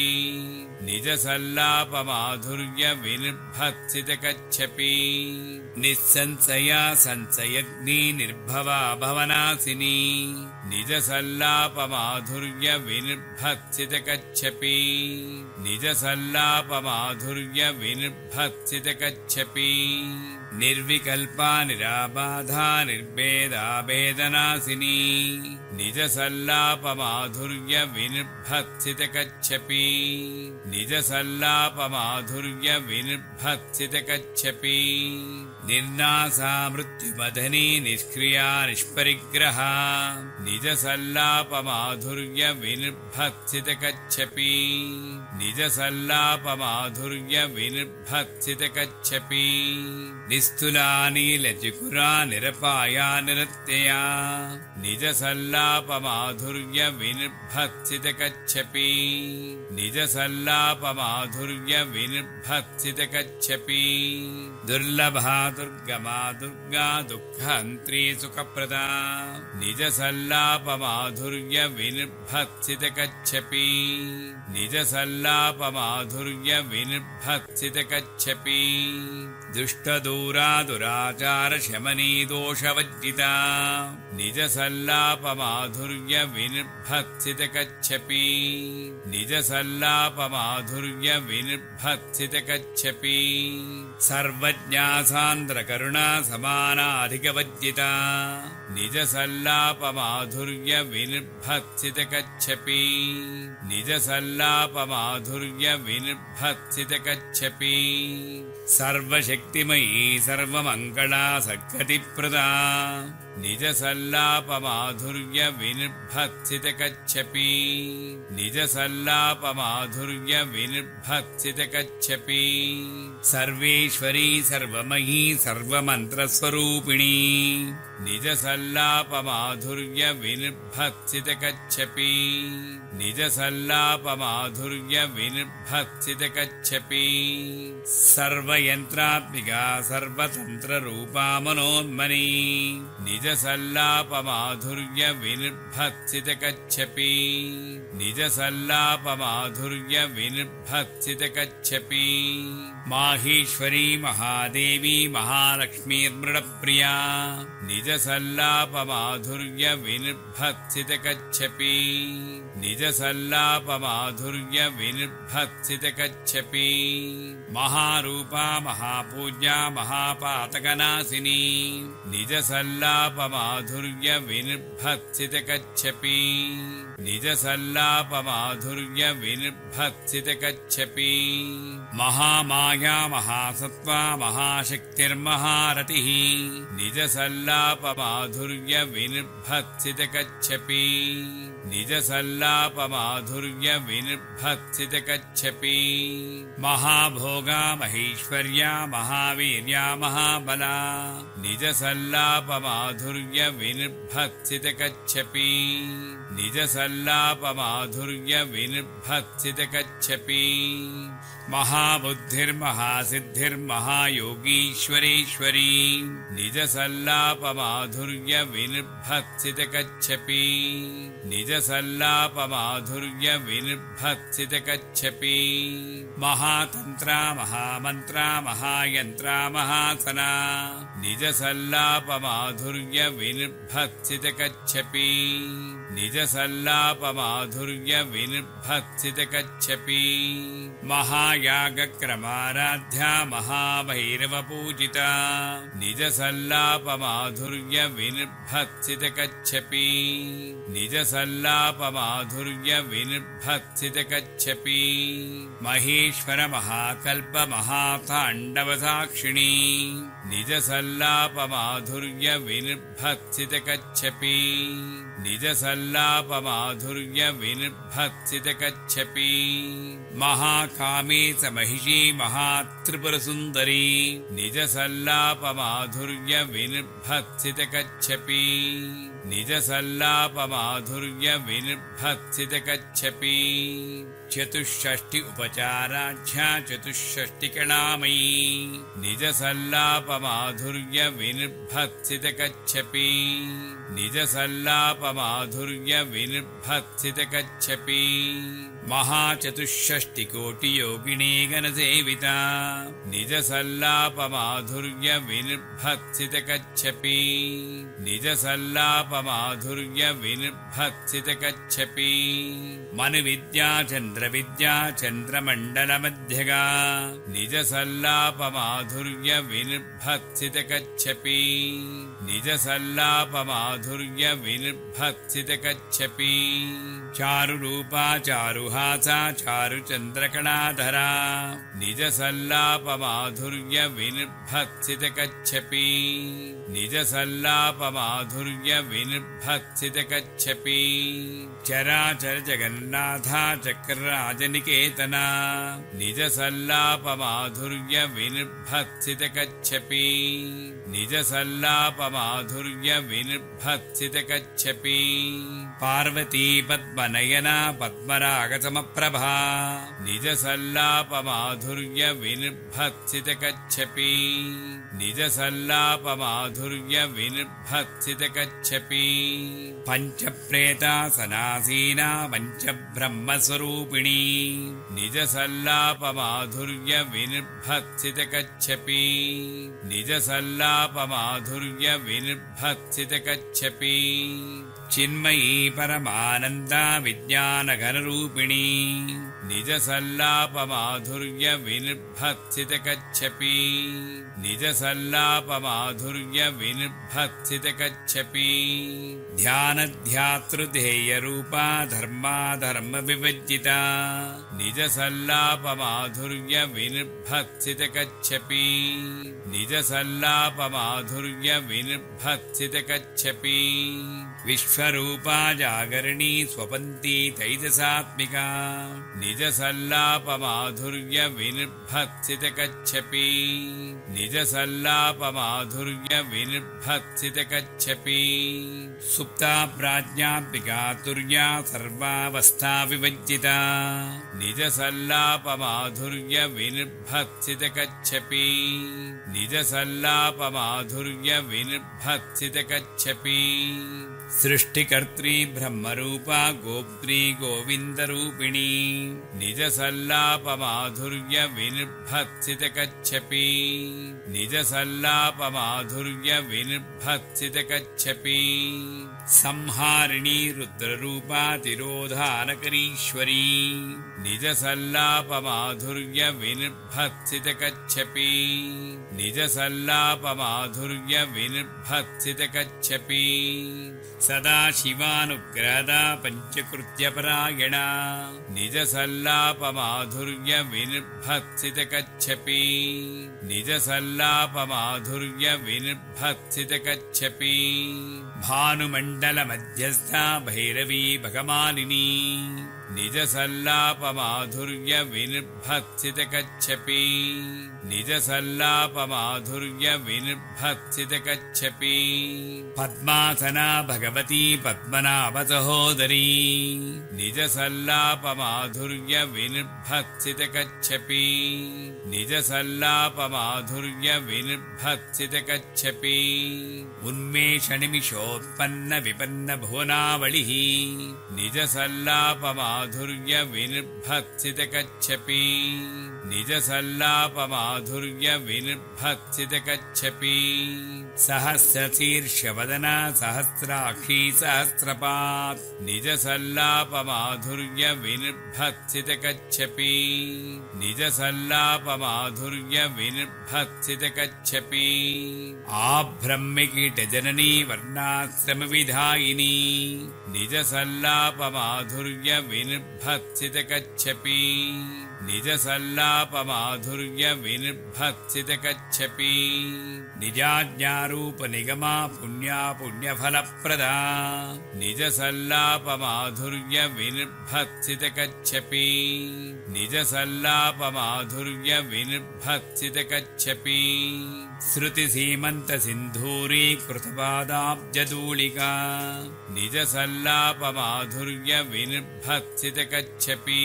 S2: निजसल्लापमाधुर्य विनिर्भक्सितकच्छपि निस्संशया संशयग्नि निर्भवा भवनासिनी निजसल्लापमाधुर्य विनिर्भक्सितकच्छपि निजसल्लापमाधुर्य विनिर्भक्सितकच्छपि निर्विकल्पा निराबाधा निर्भेदा भेदनासिनी निजसल्लापमाधुर्य विनिर्भक्सितकच्छपि निजसल्लापमाधुर्य विनिर्भक्सितकच्छपि निर्नासा मृत्युमदनी निष्क्रिया निष्परिग्रहा निजसल्लापमाधुर्य विनिर्भक्सितकच्छपि निजसल्लापमाधुर्य विनिर्भक्सितकच्छपि निस्तुला नीलचिकुरा निरपाया निरत्यया निजसल्लापमाधुर्य विनिर्भक्सितकच्छपि निजसल्लापमाधुर्य विनिर्भक्सितकच्छपि दुर्लभा दुर्गमा दुर्गा दुःखहन्त्री सुखप्रदा निजसल्लापमाधुर्य विनिर्भक्सितकच्छपि निजसल्लापमाधुर्य विनिर्भक्सितकच्छपि दुष्टदूरा दुराचार शमनी दोषवज्जिता निजसल्लापमाधुर्य विनिर्भक्सितकच्छपि निजसल्लापमाधुर्य विनिर्भक्सितकच्छपि सर्वज्ञा सान्द्रकरुणा समानाधिकवज्जिता निजसल्लापमाधुर्य विनिर्भक्सितकच्छपि निजसल्लापमाधुर्य विनिर्भक्सितकच्छपि सर्वशक्तिमयी सर्वमङ्गला सद्गतिप्रदा निजसल्लापमाधुर्य विनिर्भक्सितकच्छपि निजसल्लापमाधुर्य विनिर्भक्सितकच्छपि सर्वेश्वरी सर्वमयी सर्वमन्त्रस्वरूपिणी निजसल्लापमाधुर्य विनिर्भक्सितकच्छपि निजसल्लापमाधुर्य विनिर्भक्सितकच्छपि सर्वयन्त्रात्मिका सर्वतन्त्ररूपा मनोन्मनी निजसल्लापमाधुर्य विनिर्भक्सितकच्छपि निजसल्लापमाधुर्य विनिर्भक्सितकच्छपि माहेश्वरी महादेवी महालक्ष्मीर्मृडप्रिया निजसल्ला निजसल्लापमाधुर्य विनिर्भक्सितकच्छपि निजसल्लापमाधुर्य विनिर्भक्सितकच्छपि महारूपा महापूज्या महापातकनाशिनी निजसल्लापमाधुर्य विनिर्भक्सितकच्छपि निजसल्लापमाधुर्य विनिर्भक्सितकच्छपि महामाया महासत्त्वा महाशक्तिर्महारतिः निजसल्लापमाधुर्य विनिर्भक्सितकच्छपि निजसल्लापमाधुर्य विनिर्भक्सितकच्छपि महाभोगा महेश्वर्या महावीर्या महाबला निजसल्लापमाधुर्य विनिर्भक्सितकच्छपि निजसल्लापमाधुर्य विनिर्भक्सितकच्छपि महाबुद्धिर्महासिद्धिर्महायोगीश्वरेश्वरी निजसल्लापमाधुर्य विनिर्भक्सितकच्छपि निजसल्लापमाधुर्य विनिर्भक्सितकच्छपि महातन्त्रा महामन्त्रा महायन्त्रा महासना निजसल्लापमाधुर्य विनिर्भक्सितकच्छपि निजसल्लापमाधुर्य विनिर्भक्सितकच्छपि महायागक्रमाराध्या महाभैरवपूजिता निजसल्लापमाधुर्य विनिर्भक्सितकच्छपि निजसल्लापमाधुर्य विनिर्भक्सितकच्छपि महेश्वर महाकल्प महाताण्डवसाक्षिणी निजसल्लापमाधुर्य विनिर्भक्सितकच्छपि निजसल्लापमाधुर्य विनिर्भक्सितकच्छपि महाकामे च महिषी महात्रिपुरसुन्दरी निजसल्लापमाधुर्य विनिर्भक्सितकच्छपि निजसल्लापमाधुर्य विनिर्भक्सितकच्छपि चतुष्षष्टि उपचाराढ्या चतुष्षष्टिकलामयी निजसल्लापमाधुर्य विनिर्भक्सितकच्छपि निजसल्लापमाधुर्य विनिर्भक्सितकच्छपि महाचतुष्षष्टिकोटियोगिनी गणसेविता निजसल्लापमाधुर्य विनिर्भक्सितकच्छपि निजसल्लापमाधुर्य विनिर्भक्सितकच्छपि मनुविद्या चन्द्रविद्या चन्द्रमण्डलमध्यगा निजसल्लापमाधुर्य विनिर्भक्सितकच्छपि निजसल्लापमाधुर्य विनिर्भक्सितकच्छपि चारुरूपा चारुहासा चारुचन्द्रकलाधरा निजसल्लापमाधुर्य विनिर्भक्सितकच्छपि निजसल्लापमाधुर्य विनिर्भक्सितकच्छपि चराचर जगन्नाथा चक्रराजनिकेतना निजसल्लापमाधुर्य विनिर्भक्सितकच्छपि निजसल्लापमाधुर्य विनिर्भक्सितकच्छपि पार्वती पद्मनयना पद्मरागसमप्रभा निजसल्लापमाधुर्य विनिर्भक्सितकच्छपि निजसल्लापमाधुर्य विनिर्भक्सितकच्छपि पञ्चप्रेतासनासीना पञ्चब्रह्मस्वरूपिणी निजसल्लापमाधुर्य विनिर्भक्सितकच्छपि निजसल्लापमाधुर्य विनिर्भक्सितकच्छपि चिन्मयी परमानन्दा विज्ञानघनरूपिणी निजसल्लापमाधुर्य विनिर्भक्सितकच्छपि निजसल्लापमाधुर्य विनिर्भक्सितकच्छपि ध्यानध्यातृध्येयरूपा धर्माधर्मविवर्जिता निजसल्लापमाधुर्य विनिर्भक्सितकच्छपि निजसल्लापमाधुर्य विनिर्भक्सितकच्छपि विश्वरूपा जागरणी स्वपन्ती तैजसात्मिका निजसल्लापमाधुर्य विनिर्भक्सितकच्छपि निजसल्लापमाधुर्य विनिर्भक्सितकच्छपि सुप्ता प्राज्ञात्मिका तुर्या सर्वावस्था विवर्जिता निजसल्लापमाधुर्य विनिर्भत्सितकच्छपि निजसल्लापमाधुर्य विनिर्भत्सितकच्छपि सृष्टिकर्त्री ब्रह्मरूपा गोप्त्री गोविन्दरूपिणी निजसल्लापमाधुर्य विनिर्भत्सितकच्छपि निजसल्लापमाधुर्य विनिर्भत्सितकच्छपि संहारिणी रुद्ररूपा तिरोधानकरीश्वरी निजसल्लापमाधुर्य विनिर्भत्सितकच्छपि निजसल्लापमाधुर्य विनिर्भत्सितकच्छपि सदाशिवानुग्रहदा पञ्चकृत्यपरायणा निजसल्लापमाधुर्य विनिर्भत्सितकच्छपि निजसल्लापमाधुर्य विनिर्भत्सितकच्छपि भानुमण्डलमध्यस्था भैरवी भगमालिनी निजसल्लापमाधुर्य विनिर्भत्सितकच्छपि निजसल्लापमाधुर्य विनिर्भत्सितकच्छपि पद्मासना भगवती पद्मनाभसहोदरी निजसल्लापमाधुर्य विनिर्भत्सितकच्छपि निजसल्लापमाधुर्य विनिर्भत्सितकच्छपि उन्मेषनिमिषोत्पन्न विपन्न भुवनावलिः निजसल्लापमाधुर्य विनिर्भत्सितकच्छपि निजसल्लापमाधुर्य विनिर्भत्सितकच्छपि सहस्रशीर्षवदना सहस्राक्षी सहस्रपात् निजसल्लापमाधुर्य विनिर्भत्सितकच्छपि निजसल्लापमाधुर्य विनिर्भत्सितकच्छपि आब्रह्मकीटजननी वर्णाश्रमविधायिनी निजसल्लापमाधुर्य विनिर्भत्सितकच्छपि निजसल्लापमाधुर्य विनिर्भत्सितकच्छपि निजाज्ञारूपनिगमा पुण्या पुण्यफलप्रदा निजसल्लापमाधुर्य विनिर्भत्सितकच्छपि निजसल्लापमाधुर्य विनिर्भत्सितकच्छपि श्रुतिसीमन्तसिन्धूरीकृतपादाब्जधूलिका निजसल्लापमाधुर्य विनिर्भत्सितकच्छपि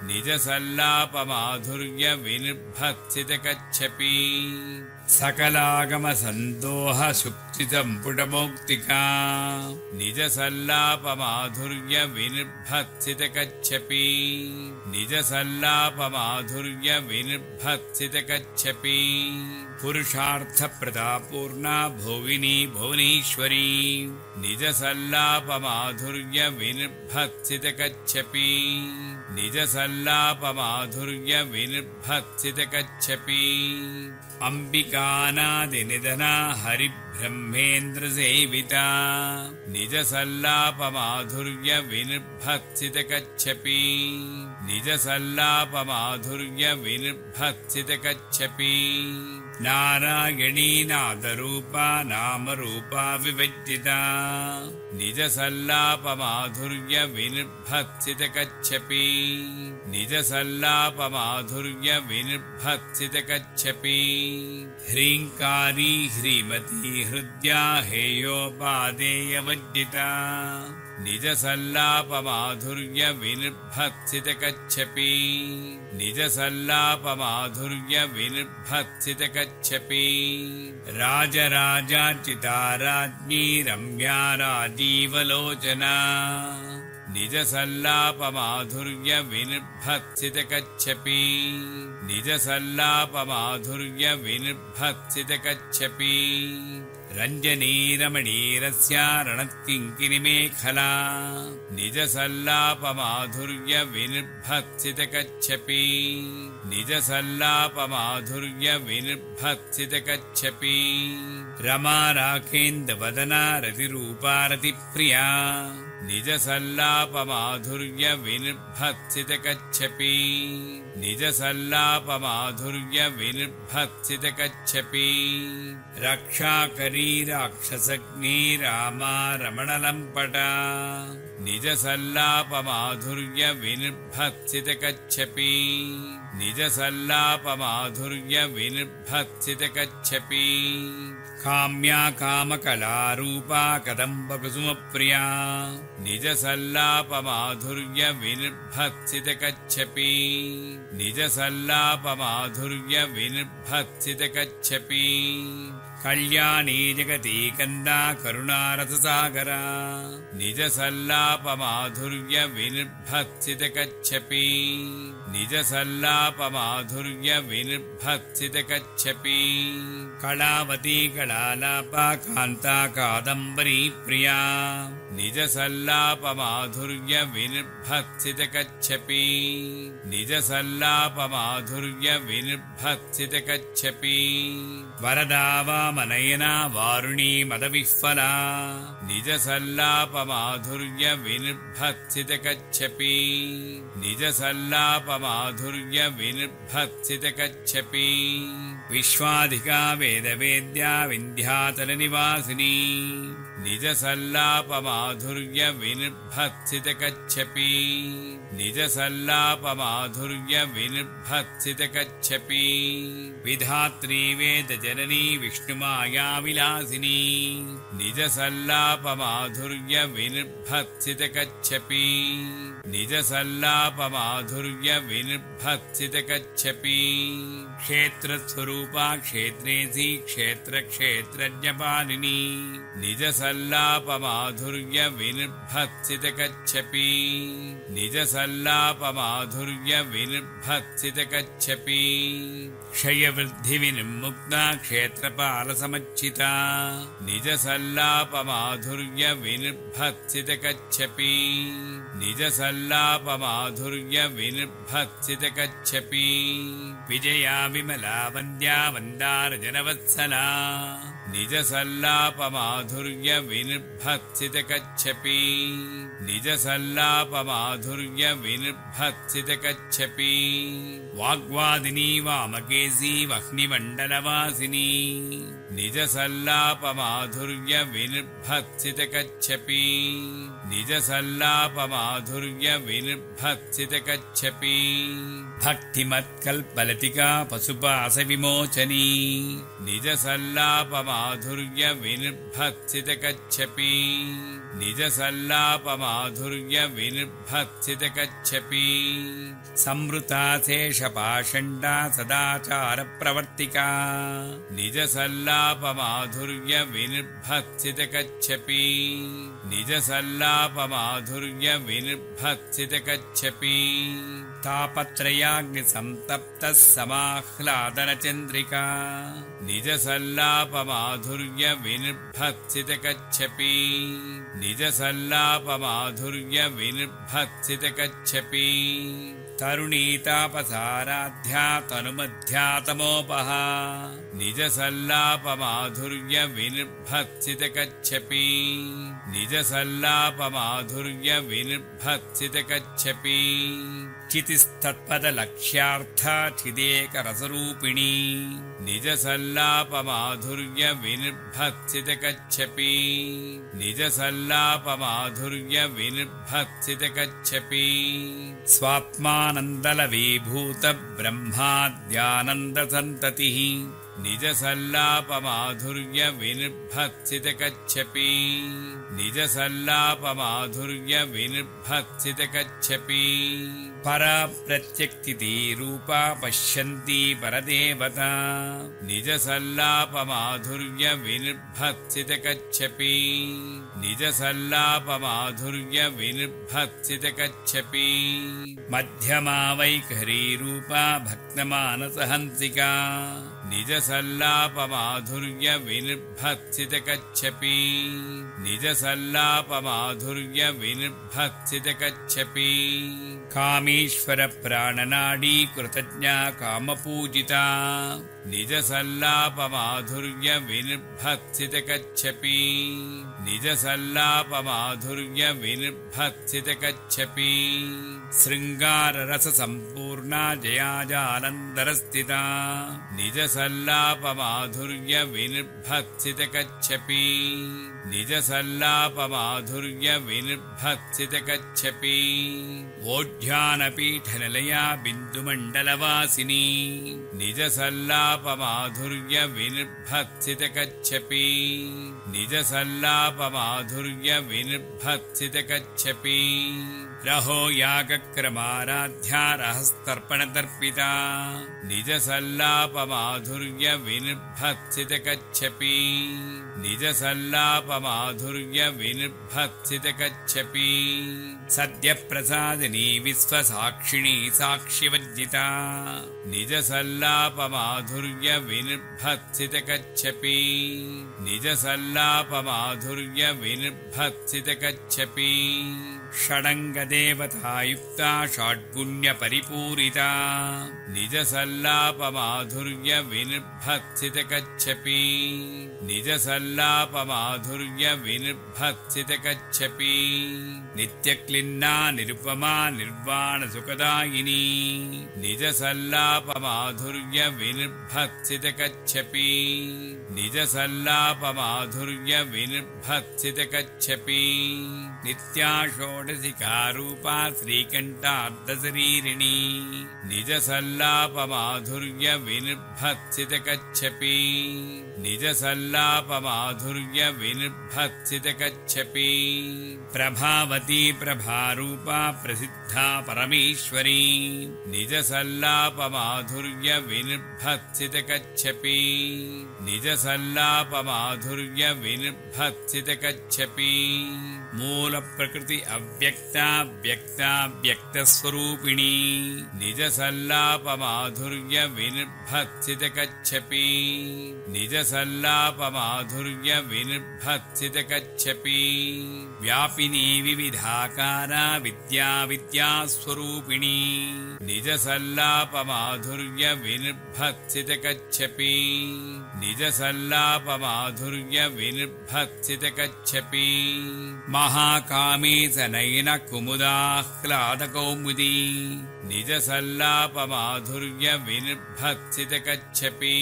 S2: निजसल्लापमाधुर्य विनिर्भत्सितकच्छपि सकलागमसन्दोह सुप्तिसम्पुटमौक्तिका निजसल्लापमाधुर्य विनिर्भत्सितकच्छपि निजसल्लापमाधुर्य विनिर्भत्सितकच्छपि पुरुषार्थप्रदापूर्णा भोगिनी भुवनेश्वरी निजसल्लापमाधुर्य विनिर्भत्सितकच्छपि निजसल्लापमाधुर्य विनिर्भत्सितकच्छपि अम्बिकानादिनिधना हरिब्रह्मेन्द्रसेविता निजसल्लापमाधुर्य विनिर्भत्सितकच्छपि निजसल्लापमाधुर्य विनिर्भत्सितकच्छपि नारायणी नादरूपा नामरूपा विभज्जिता निजसल्लापमाधुर्य विनिर्भत्सितकच्छपि निजसल्लापमाधुर्य विनिर्भत्सितकच्छपि ह्रीङ्कारी ह्रीमती हृद्या हेयोपादेयवज्जिता निजसल्लापमाधुर्य विनिर्भत्सितकच्छपि निजसल्लापमाधुर्य विनिर्भत्सितकच्छपि राजराजार्चिता राज्ञी रम्या राजीवलोचना निजसल्लापमाधुर्य विनिर्भत्सितकच्छपि निजसल्लापमाधुर्य विनिर्भत्सितकच्छपि रञ्जनी रमणीरस्या रणत्किङ्किणिमेखला निजसल्लापमाधुर्य विनिर्भत्सितकच्छपि निजसल्लापमाधुर्य विनिर्भत्सितकच्छपि रमा राखेन्दवदना रतिरूपा रतिप्रिया निजसल्लापमाधुर्य विनिर्भत्सितकच्छपि निजसल्लापमाधुर्य विनिर्भत्सितकच्छपि रक्षाकरी राक्षसग्नी रामा रमणलम्पटा निजसल्लापमाधुर्य विनिर्भत्सितकच्छपि निजसल्लापमाधुर्य विनिर्भत्सितकच्छपि काम्या कामकलारूपा कदम्बकुसुमप्रिया निजसल्लापमाधुर्य विनिर्भत्सितकच्छपि निजसल्लापमाधुर्य विनिर्भत्सितकच्छपि कल्याणी जगती कन्दा करुणारससागरा निजसल्लापमाधुर्य विनिर्भत्सितकच्छपि निजसल्लापमाधुर्य विनिर्भत्सितकच्छपि कलावती कलालापा कान्ता कादम्बरी प्रिया निजसल्लापमाधुर्य विनिर्भत्सितकच्छपि निजसल्लापमाधुर्य विनिर्भत्सितकच्छपि वरदा वामनयना वारुणी मदविह्वला निजसल्लापमाधुर्य विनिर्भत्सितकच्छपि निजसल्लापमाधुर्य विनिर्भत्सितकच्छपि विश्वाधिका वेदवेद्या विन्ध्याचलनिवासिनी निजसल्लापमाधुर्य विनिर्भत्सितकच्छपि निजसल्लापमाधुर्य विनिर्भत्सितकच्छपि विधात्री वेदजननी विष्णुमाया विलासिनी निजसल्लापमाधुर्य विनिर्भत्सितकच्छपि निजसल्लापमाधुर्य विनिर्भत्सितकच्छपि क्षेत्रस्वरूपा क्षेत्रेसि क्षेत्रक्षेत्रज्ञपालिनी निजसल्लापमाधुर्य विनिर्भत्सितकच्छपि निजसल्लापमाधुर्य विनिर्भत्सितकच्छपि क्षयवृद्धिविनिर्मुक्ता क्षेत्रपालसमच्चिता निजसल्लापमाधुर्य विनिर्भत्सितकच्छपि निजसल्लापमाधुर्य विनिर्भत्सितकच्छपि विजया विमला वन्द्या वन्दारजनवत्सला निजसल्लापमाधुर्य विनिर्भत्सितकच्छपि निजसल्लापमाधुर्य विनिर्भत्सितकच्छपि वाग्वादिनी वामकेशी वह्निमण्डलवासिनी निजसल्लापमाधुर्य विनिर्भत्सितकच्छपि निजसल्लापमाधुर्य विनिर्भत्सितकच्छपि भक्तिमत्कल्पलतिका पशुपाशविमोचनी निजसल्लापमाधुर्य विनिर्भत्सितकच्छपि निजसल्लापमाधुर्य विनिर्भत्सितकच्छपि संवृता शेषपाषण्डा सदाचारप्रवर्तिका निजसल्लापमाधुर्य विनिर्भत्सितकच्छपि निजसल्लापमाधुर्य विनिर्भत्सितकच्छपि तापत्रयाग्निसंतप्तः समाह्लादनचन्द्रिका निजसल्लापमाधुर्य विनिर्भत्सितकच्छपि निजसल्लापमाधुर्य विनिर्भत्सितकच्छपि तरुणीतापसाराध्या तनुमध्यातमोपहा निजसल्लापमाधुर्य विनिर्भत्सितकच्छपि निजसल्लापमाधुर्य विनिर्भत्सितकच्छपि चितिस्तत्पदलक्ष्यार्था चिदेकरसरूपिणी निजसल्लापमाधुर्य विनिर्भत्सितकच्छपि निजसल्लापमाधुर्य विनिर्भत्सितकच्छपि स्वात्मानन्दलवीभूत ब्रह्माद्यानन्दसन्ततिः निजसल्लापमाधुर्य विनिर्भत्सितकच्छपि निजसल्लापमाधुर्य विनिर्भत्सितकच्छपि पराप्रत्यक्तिती रूपा पश्यन्ती परदेवता निजसल्लापमाधुर्य विनिर्भत्सितकच्छपि निजसल्लापमाधुर्य विनिर्भत्सितकच्छपि मध्यमा वैखरी रूपा भक्तमानसहंसिका निजसल्लापमाधुर्य विनिर्भत्सितकच्छपि निजसल्लापमाधुर्य विनिर्भत्सितकच्छपि कामेश्वर प्राणनाडी कृतज्ञा कामपूजिता निजसल्लापमाधुर्य विनिर्भत्सितकच्छपि निजसल्लापमाधुर्य विनिर्भत्सितकच्छपि शृङ्गाररससम्पूर्णा जया जालन्धरस्थिता निजसल्लापमाधुर्य निजसल्लापमाधुर्य विनिर्भक्सितकच्छपि निजसल्लापमाधुर्य विनिर्भक्सितकच्छपि वोढ्यानपीठनिलया बिन्दुमण्डलवासिनी निजसल्लापमाधुर्य विनिर्भक्सितकच्छपि निजसल्लापमाधुर्य विनिर्भक्सितकच्छपि रहो यागक्रमाराध्या रहस्तर्पणतर्पिता निजसल्लापमाधुर्य विनिर्भक्सितकच्छपि निजसल्लापमाधुर्य विनिर्भक्सितकच्छपि सद्यप्रसादिनी विश्वसाक्षिणी साक्षिवर्जिता निजसल्लापमाधुर्य विनिर्भक्सितकच्छपि निजसल्लापमाधुर्य विनिर्भक्सितकच्छपि षडङ्गदेवतायुक्ता षड्पुण्यपरिपूरिता निजसल्लापमाधुर्य विनिर्भक्सितकच्छपि निजसल्लापमाधुर्य विनिर्भक्सितकच्छपि नित्यक्लिन्ना निरुपमा निर्वाणसुखदायिनी निजसल्लापमाधुर्य विनिर्भक्सितकच्छपि निजसल्लापमाधुर्य विनिर्भक्सितकच्छपि नित्या षोडशिकारूपा श्रीकण्ठार्धशरीरिणी निजसल्लापमाधुर्य विनिर्भक्सितकच्छपि निजसल्लापमाधुर्य विनिर्भक्सितकच्छपि प्रभावती प्रभारूपा प्रसिद्धा परमेश्वरी निजसल्लापमाधुर्य विनिर्भक्सितकच्छपि निजसल्लापमाधुर्य विनिर्भक्सितकच्छपि मूलप्रकृति अव्यक्ता व्यक्ता व्यक्तस्वरूपिणी निजसल्लापमाधुर्य विनिर्भक्सितकच्छपि निजसल्लापमाधुर्य विनिर्भक्सितकच्छपि व्यापिनी विविधाकारा विद्या विद्यास्वरूपिणी निजसल्लापमाधुर्य विनिर्भक्सितकच्छपि निजसल्लापमाधुर्य विनिर्भक्सितकच्छपि महाकामी सनयन कुमुदाह्लादकौमुदी निजसल्लापमाधुर्य विनिर्भक्सितकच्छपि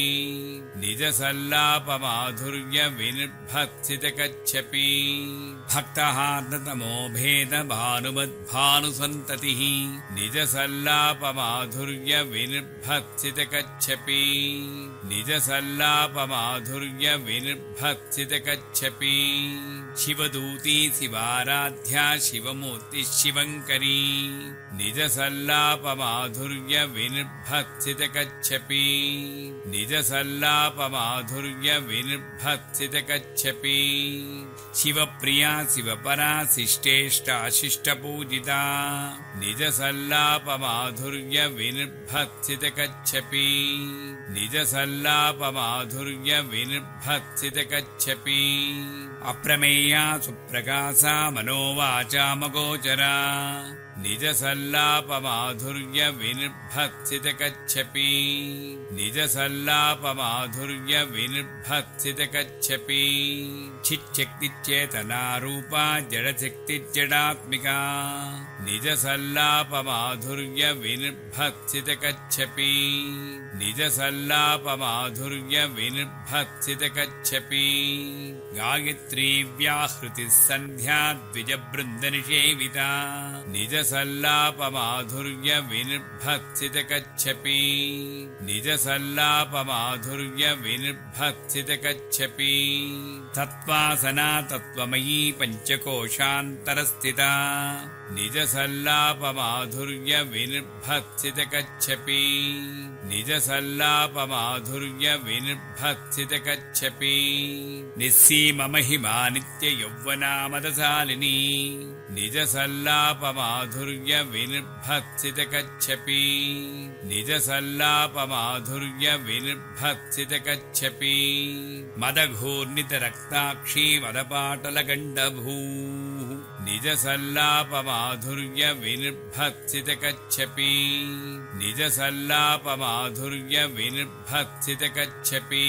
S2: निजसल्लापमाधुर्य विनिर्भक्सितकच्छपि भक्तहार्दतमो भेद भानुमद्भानुसन्ततिः निजसल्लापमाधुर्य विनिर्भक्सितकच्छपि निजसल्लापमाधुर्य विनिर्भक्सितकच्छपि शिवदूती शिवाराध्या शिवमूर्ति शिवङ्करी निजसल्लापमाधुर्य विनिर्भक्सितकच्छपि निजसल्लापमाधुर्य विनिर्भक्सितकच्छपि शिवप्रिया शिवपरा शिष्टेष्टा शिष्टपूजिता निजसल्लापमाधुर्य विनिर्भक्सितकच्छपि निजसल्लापमाधुर्य विनिर्भक्सितकच्छपि अप्रमेया सुप्रकाशा मनोवाचामगोचरा निजसल्लापमाधुर्य विनिर्भक्सितकच्छपि निजसल्लापमाधुर्य विनिर्भक्सितकच्छपि चिच्छक्तिचेतनारूपा जडशक्तिजडात्मिका निजसल्लापमाधुर्य विनिर्भक्सितकच्छपि निजसल्लापमाधुर्य विनिर्भक्सितकच्छपि गायत्री व्याहृतिः सन्ध्या द्विजबृन्दनिषेविता निजसल्लापमाधुर्य विनिर्भक्सितकच्छपि निजसल्लापमाधुर्य विनिर्भक्सितकच्छपि तत्त्वासना तत्त्वमयी पञ्चकोशान्तरस्थिता निजसल्लापमाधुर्य विनिर्भक्सितकच्छपि निजसल्लापमाधुर्य विनिर्भक्सितकच्छपि निस्सीममहिमा नित्ययौवनामदशालिनी निजसल्लापमाधुर्य विनिर्भक्सितकच्छपि निजसल्लापमाधुर्य विनिर्भक्सितकच्छपि मदघूर्णितरक्ताक्षी मदपाटलगण्डभूः निजसल्लापमाधुर्य विनिर्भत्सितकच्छपि निजसल्लापमाधुर्य विनिर्भत्सितकच्छपि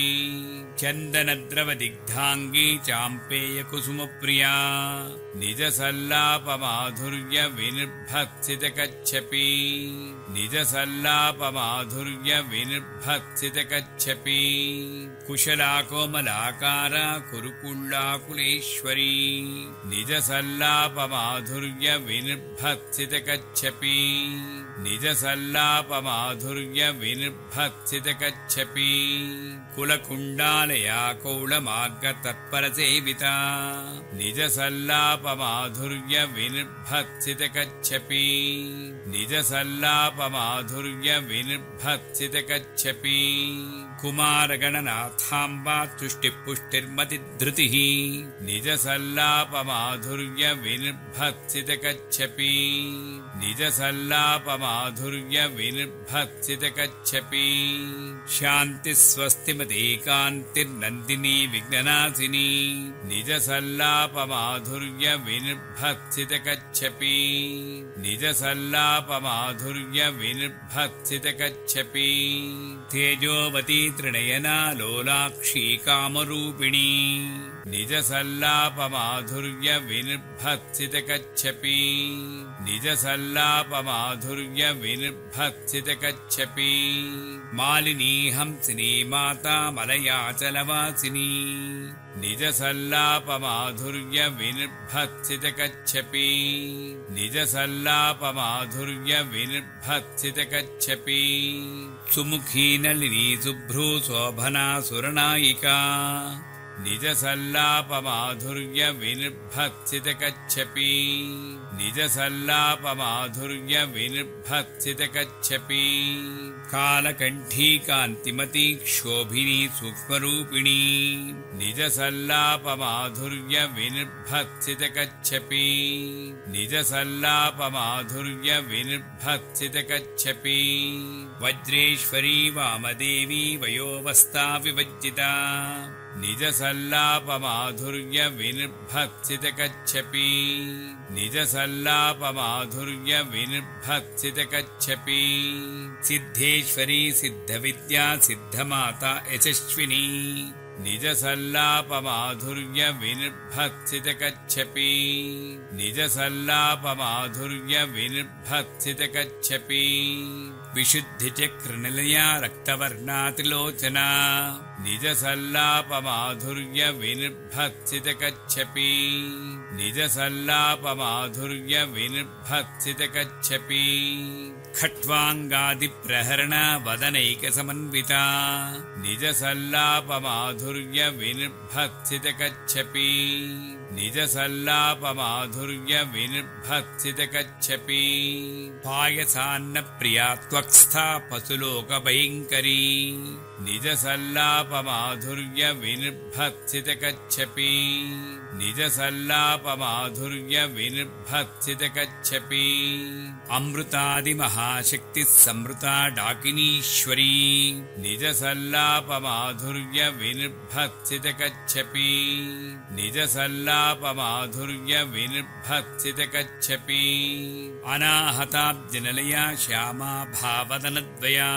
S2: चन्दनद्रवदिग्धाङ्गी चाम्पेयकुसुमप्रिया निजसल्लापमाधुर्य विनिर्भत्सितकच्छपि निजसल्लापमाधुर्य विनिर्भत्सितकच्छपि कुशलाकोमलाकारा कुरुकुल्लाकुलेश्वरी निजसल्लापमाधुर्य विनिर्भत्सितकच्छपि निजसल्लापमाधुर्य विनिर्भत्सितकच्छपि कुलकुण्डालया कौलमार्गतत्परसेविता निजसल्लापमाधुर्य विनिर्भत्सितकच्छपि निजसल्लापमाधुर्य विनिर्भत्सितकच्छपि कुमारगणनाथाम्बा तुष्टिपुष्टिर्मतिधृतिः निजसल्लापमाधुर्य विनिर्भत्सितकच्छपि निजसल्लापमाधुर्य विनिर्भत्सितकच्छपि शान्तिस्वस्तिमतेकान्तिर्नन्दिनी विघ्ननाशिनी निजसल्लापमाधुर्य विनिर्भत्सितकच्छपि निजसल्लापमाधुर्य विनिर्भत्सितकच्छपि तेजोवती त्रिनयना लोलाक्षी कामरूपिणी निजसल्लापमाधुर्य विनिर्भत्सितकच्छपि निजसल्लापमाधुर्य विनिर्भत्सितकच्छपि मालिनी हंसिनी माता मलयाचलवासिनी निजसल्लापमाधुर्य विनिर्भत्सितकच्छपि निजसल्लापमाधुर्य विनिर्भत्सितकच्छपि सुमुखी नलिनी शुभ्रू शोभना सुरनायिका निजसल्लापमाधुर्य विनिर्भत्सितकच्छपि निजसल्लापमाधुर्य विनिर्भत्सितकच्छपि कालकण्ठी कान्तिमती क्षोभिनी सूक्ष्मरूपिणी निजसल्लापमाधुर्य विनिर्भत्सितकच्छपि निजसल्लापमाधुर्य विनिर्भत्सितकच्छपि वज्रेश्वरी वामदेवी वयोवस्था विवज्जिता निजसल्लापमाधुर्य विनिर्भत्सितकच्छपि निजसल्लापमाधुर्य विनिर्भत्सितकच्छपि सिद्धेश्वरी सिद्धविद्या सिद्धमाता यशस्विनी निजसल्लापमाधुर्य विनिर्भत्सितकच्छपि निजसल्लापमाधुर्य विनिर्भत्सितकच्छपि विशुद्धिचक्रनिलया रक्तवर्णा त्रिलोचना निजसल्लापमाधुर्य विनिर्भत्सितकच्छपि निजसल्लापमाधुर्य विनिर्भत्सितकच्छपि खट्वाङ्गादिप्रहरणा वदनैकसमन्विता निजसल्लापमाधुर्य विनिर्भत्सितकच्छपि निजसल्लापमाधुर्य विनिर्भत्सितकच्छपि पायसान्नप्रिया त्वक्स्था पशुलोकभयङ्करी निजसल्लापमाधुर्य विनिर्भत्सितकच्छपि निजसल्लापमाधुर्य विनिर्भत्सितकच्छपि अमृतादिमहाशक्तिः संवृता डाकिनीश्वरी निजसल्लापमाधुर्य विनिर्भत्सितकच्छपि निजसल्लापमाधुर्य विनिर्भत्सितकच्छपि अनाहताब्जनिलया श्यामा भावदनद्वया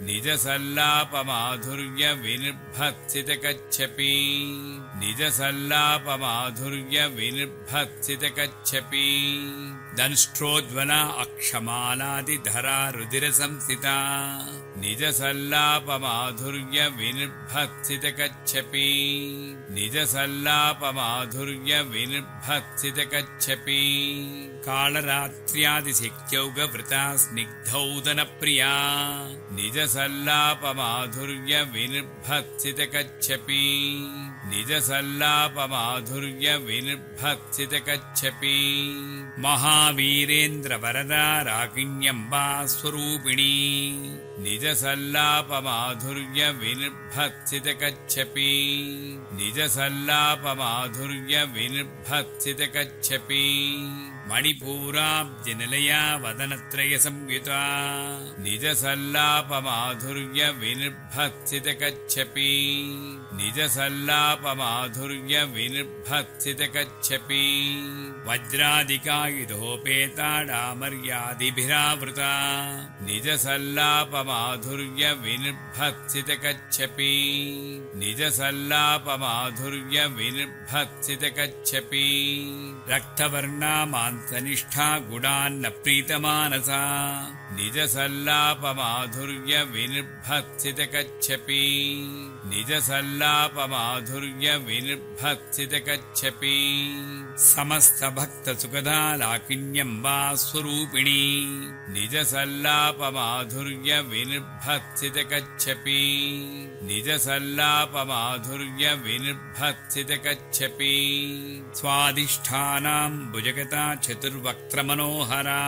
S2: निजसल्लापमाधुर्य विनिर्भत्सितकच्छपि निजसल्लापमाधुर्य विनिर्भत्सितकच्छपि दंष्ट्रोज्ज्वला अक्षमालादिधरा रुधिरसंस्थिता निजसल्लापमाधुर्य विनिर्भत्सितकच्छपि निजसल्लापमाधुर्य विनिर्भत्सितकच्छपि कालरात्र्यादिशक्यौगवृता स्निग्धौदनप्रिया निजसल्लापमाधुर्य विनिर्भत्सितकच्छपि निजसल्लापमाधुर्य विनिर्भत्सितकच्छपि महावीरेन्द्रवरदा राकिण्यम्बा स्वरूपिणी निजसल्लापमाधुर्य विनिर्भत्सितकच्छपि निजसल्लापमाधुर्य विनिर्भत्सितकच्छपि मणिपूराब्जनिलया वदनत्रय संयुता निजसल्लापमाधुर्य विनिर्भत्सितकच्छपि निजसल्लापमाधुर्य विनिर्भत्सितकच्छपि वज्रादिकायुधोपेताडामर्यादिभिरावृता निजसल्लापमाधुर्य विनिर्भत्सितकच्छपि निजसल्लापमाधुर्य विनिर्भत्सितकच्छपि रक्तवर्णामांसनिष्ठा गुडान्न प्रीतमानसा निजसल्लापमाधुर्य विनिर्भत्सितकच्छपि निजसल्लापमाधुर्य विनिर्भत्सितकच्छपि समस्तभक्तसुखदालाकिन्यम्बा स्वरूपिणी निजसल्लापमाधुर्य विनिर्भत्सितकच्छपि निजसल्लापमाधुर्य विनिर्भत्सितकच्छपि स्वाधिष्ठानां भुजगता चतुर्वक्त्रमनोहरा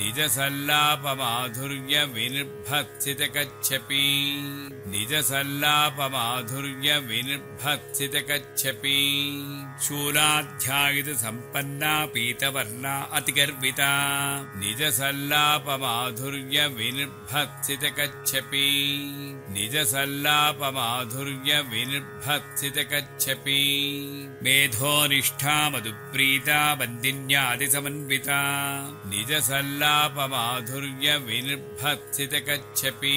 S2: निजसल्लापमाधुर्य विनिर्भत्सितकच्छपि निजसल्लापमाधुर्य विनिर्भत्सितकच्छपि शूलाध्यायुधसम्पन्ना पीतवर्णा अतिगर्विता निजसल्लापमाधुर्य विनिर्भत्सितकच्छपि निजसल्लापमाधुर्य विनिर्भत्सितकच्छपि मेधोनिष्ठा मधुप्रीता बन्दिन्यादिसमन्विता निजसल्लापमाधुर्य विनिर्भत्सितकच्छपि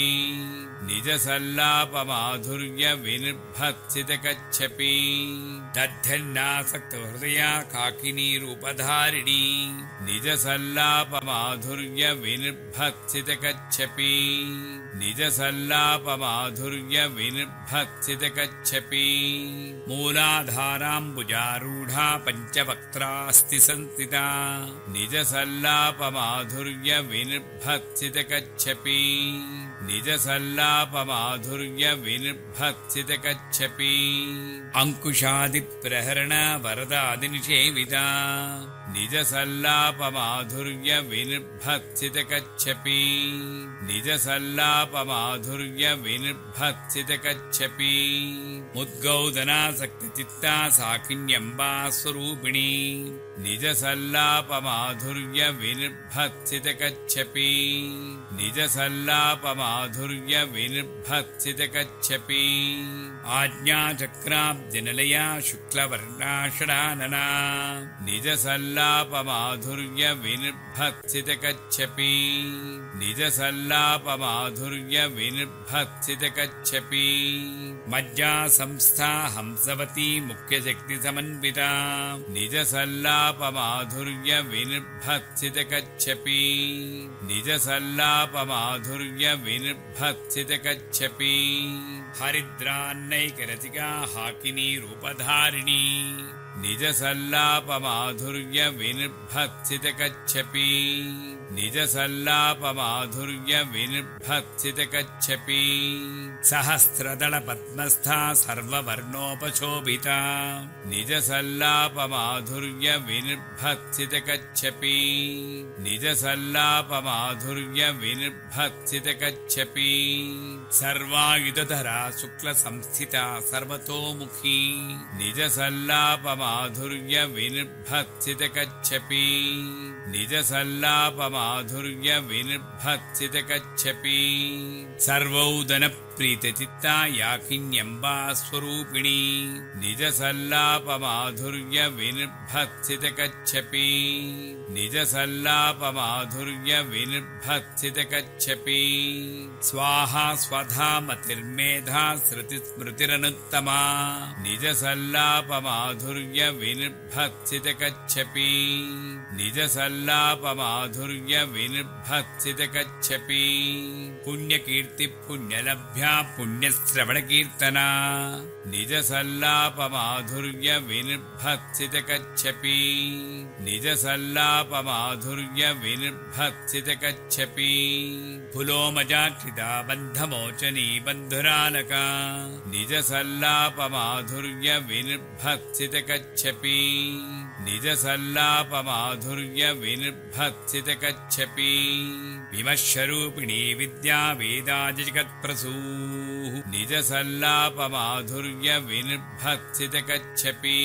S2: निजसल्लापमाधुर्य विनिर्भत्सितकच्छपि दध्यन्नासक्तहृदया काकिनीरूपधारिणी निजसल्लापमाधुर्य विनिर्भत्सितकच्छपि निजसल्लापमाधुर्य विनिर्भत्सितकच्छपि मूलाधाराम्बुजारूढा पञ्चवक्त्रास्ति संस्थिता निजसल्लापमाधुर्य विनिर्भत्सितकच्छपि निजसल्लापमाधुर्य विनिर्भत्सितकच्छपि अंकुशादिप्रहरण वरदादिनिषेविता निजसल्लापमाधुर्य विनिर्भत्सितकच्छपि निजसल्लापमाधुर्य विनिर्भत्सितकच्छपि मुद्गौदनासक्तचित्ता साकिन्यम्बा स्वरूपिणी निजसल्लापमाधुर्य विनिर्भत्सितकच्छपि निजसल्लापमाधुर्य विनिर्भत्सितकच्छपि आज्ञाचक्राब्जनिलया शुक्लवर्णा षडानना निजसल्लापमाधुर्य विनिर्भत्सितकच्छपि निजसल्लापमाधुर्य विनिर्भत्सितकच्छपि मज्जा संस्था हंसवती मुख्यशक्तिसमन्विता निजसल्लापमाधुर्य विनिर्भत्सितकच्छपि निजसल्लापमाधुर्य विनिर्भत्सितकच्छपि हरिद्रान्नैकरसिका हाकिनीरूपधारिणी निजसल्लापमाधुर्य विनिर्भत्सितकच्छपि निजसल्लापमाधुर्य विनिर्भत्सितकच्छपि सहस्रदलपद्मस्था सर्ववर्णोपशोभिता निजसल्लापमाधुर्य विनिर्भत्सितकच्छपि निजसल्लापमाधुर्य विनिर्भत्सितकच्छपि सर्वायुधधरा शुक्लसंस्थिता सर्वतोमुखी निजसल्लापमाधुर्य विनिर्भत्सितकच्छपि निजसल्लापमाधुर्य विनिर्भत्सितकच्छपि सर्वौदनप्रीतचित्ता याकिन्यम्बा स्वरूपिणी निजसल्लापमाधुर्य विनिर्भत्सितकच्छपि निजसल्लापमाधुर्य विनिर्भत्सितकच्छपि स्वाहा स्वधा मतिर्मेधा श्रुतिस्मृतिरनुत्तमा निजसल्लापमाधुर्य विनिर्भत्सितकच्छपि निजसल्लापमाधुर्य विनिर्भत्सितकच्छपि पुण्यकीर्ति पुण्यलभ्या मधुरा पुण्यश्रवणकीर्तना निजसल्लापमाधुर्य विनिर्भत्सितकच्छपि निजसल्लापमाधुर्य विनिर्भत्सितकच्छपि पुलोमजाक्षिता बन्धमोचनी बन्धुरालका निजसल्लापमाधुर्य विनिर्भत्सितकच्छपि निजसल्लापमाधुर्य विनिर्भत्सितकच्छपि विमश्यरूपिणी विद्या वेदा जगत्प्रसूः निजसल्लापमाधुर्य विनिर्भत्सितकच्छपि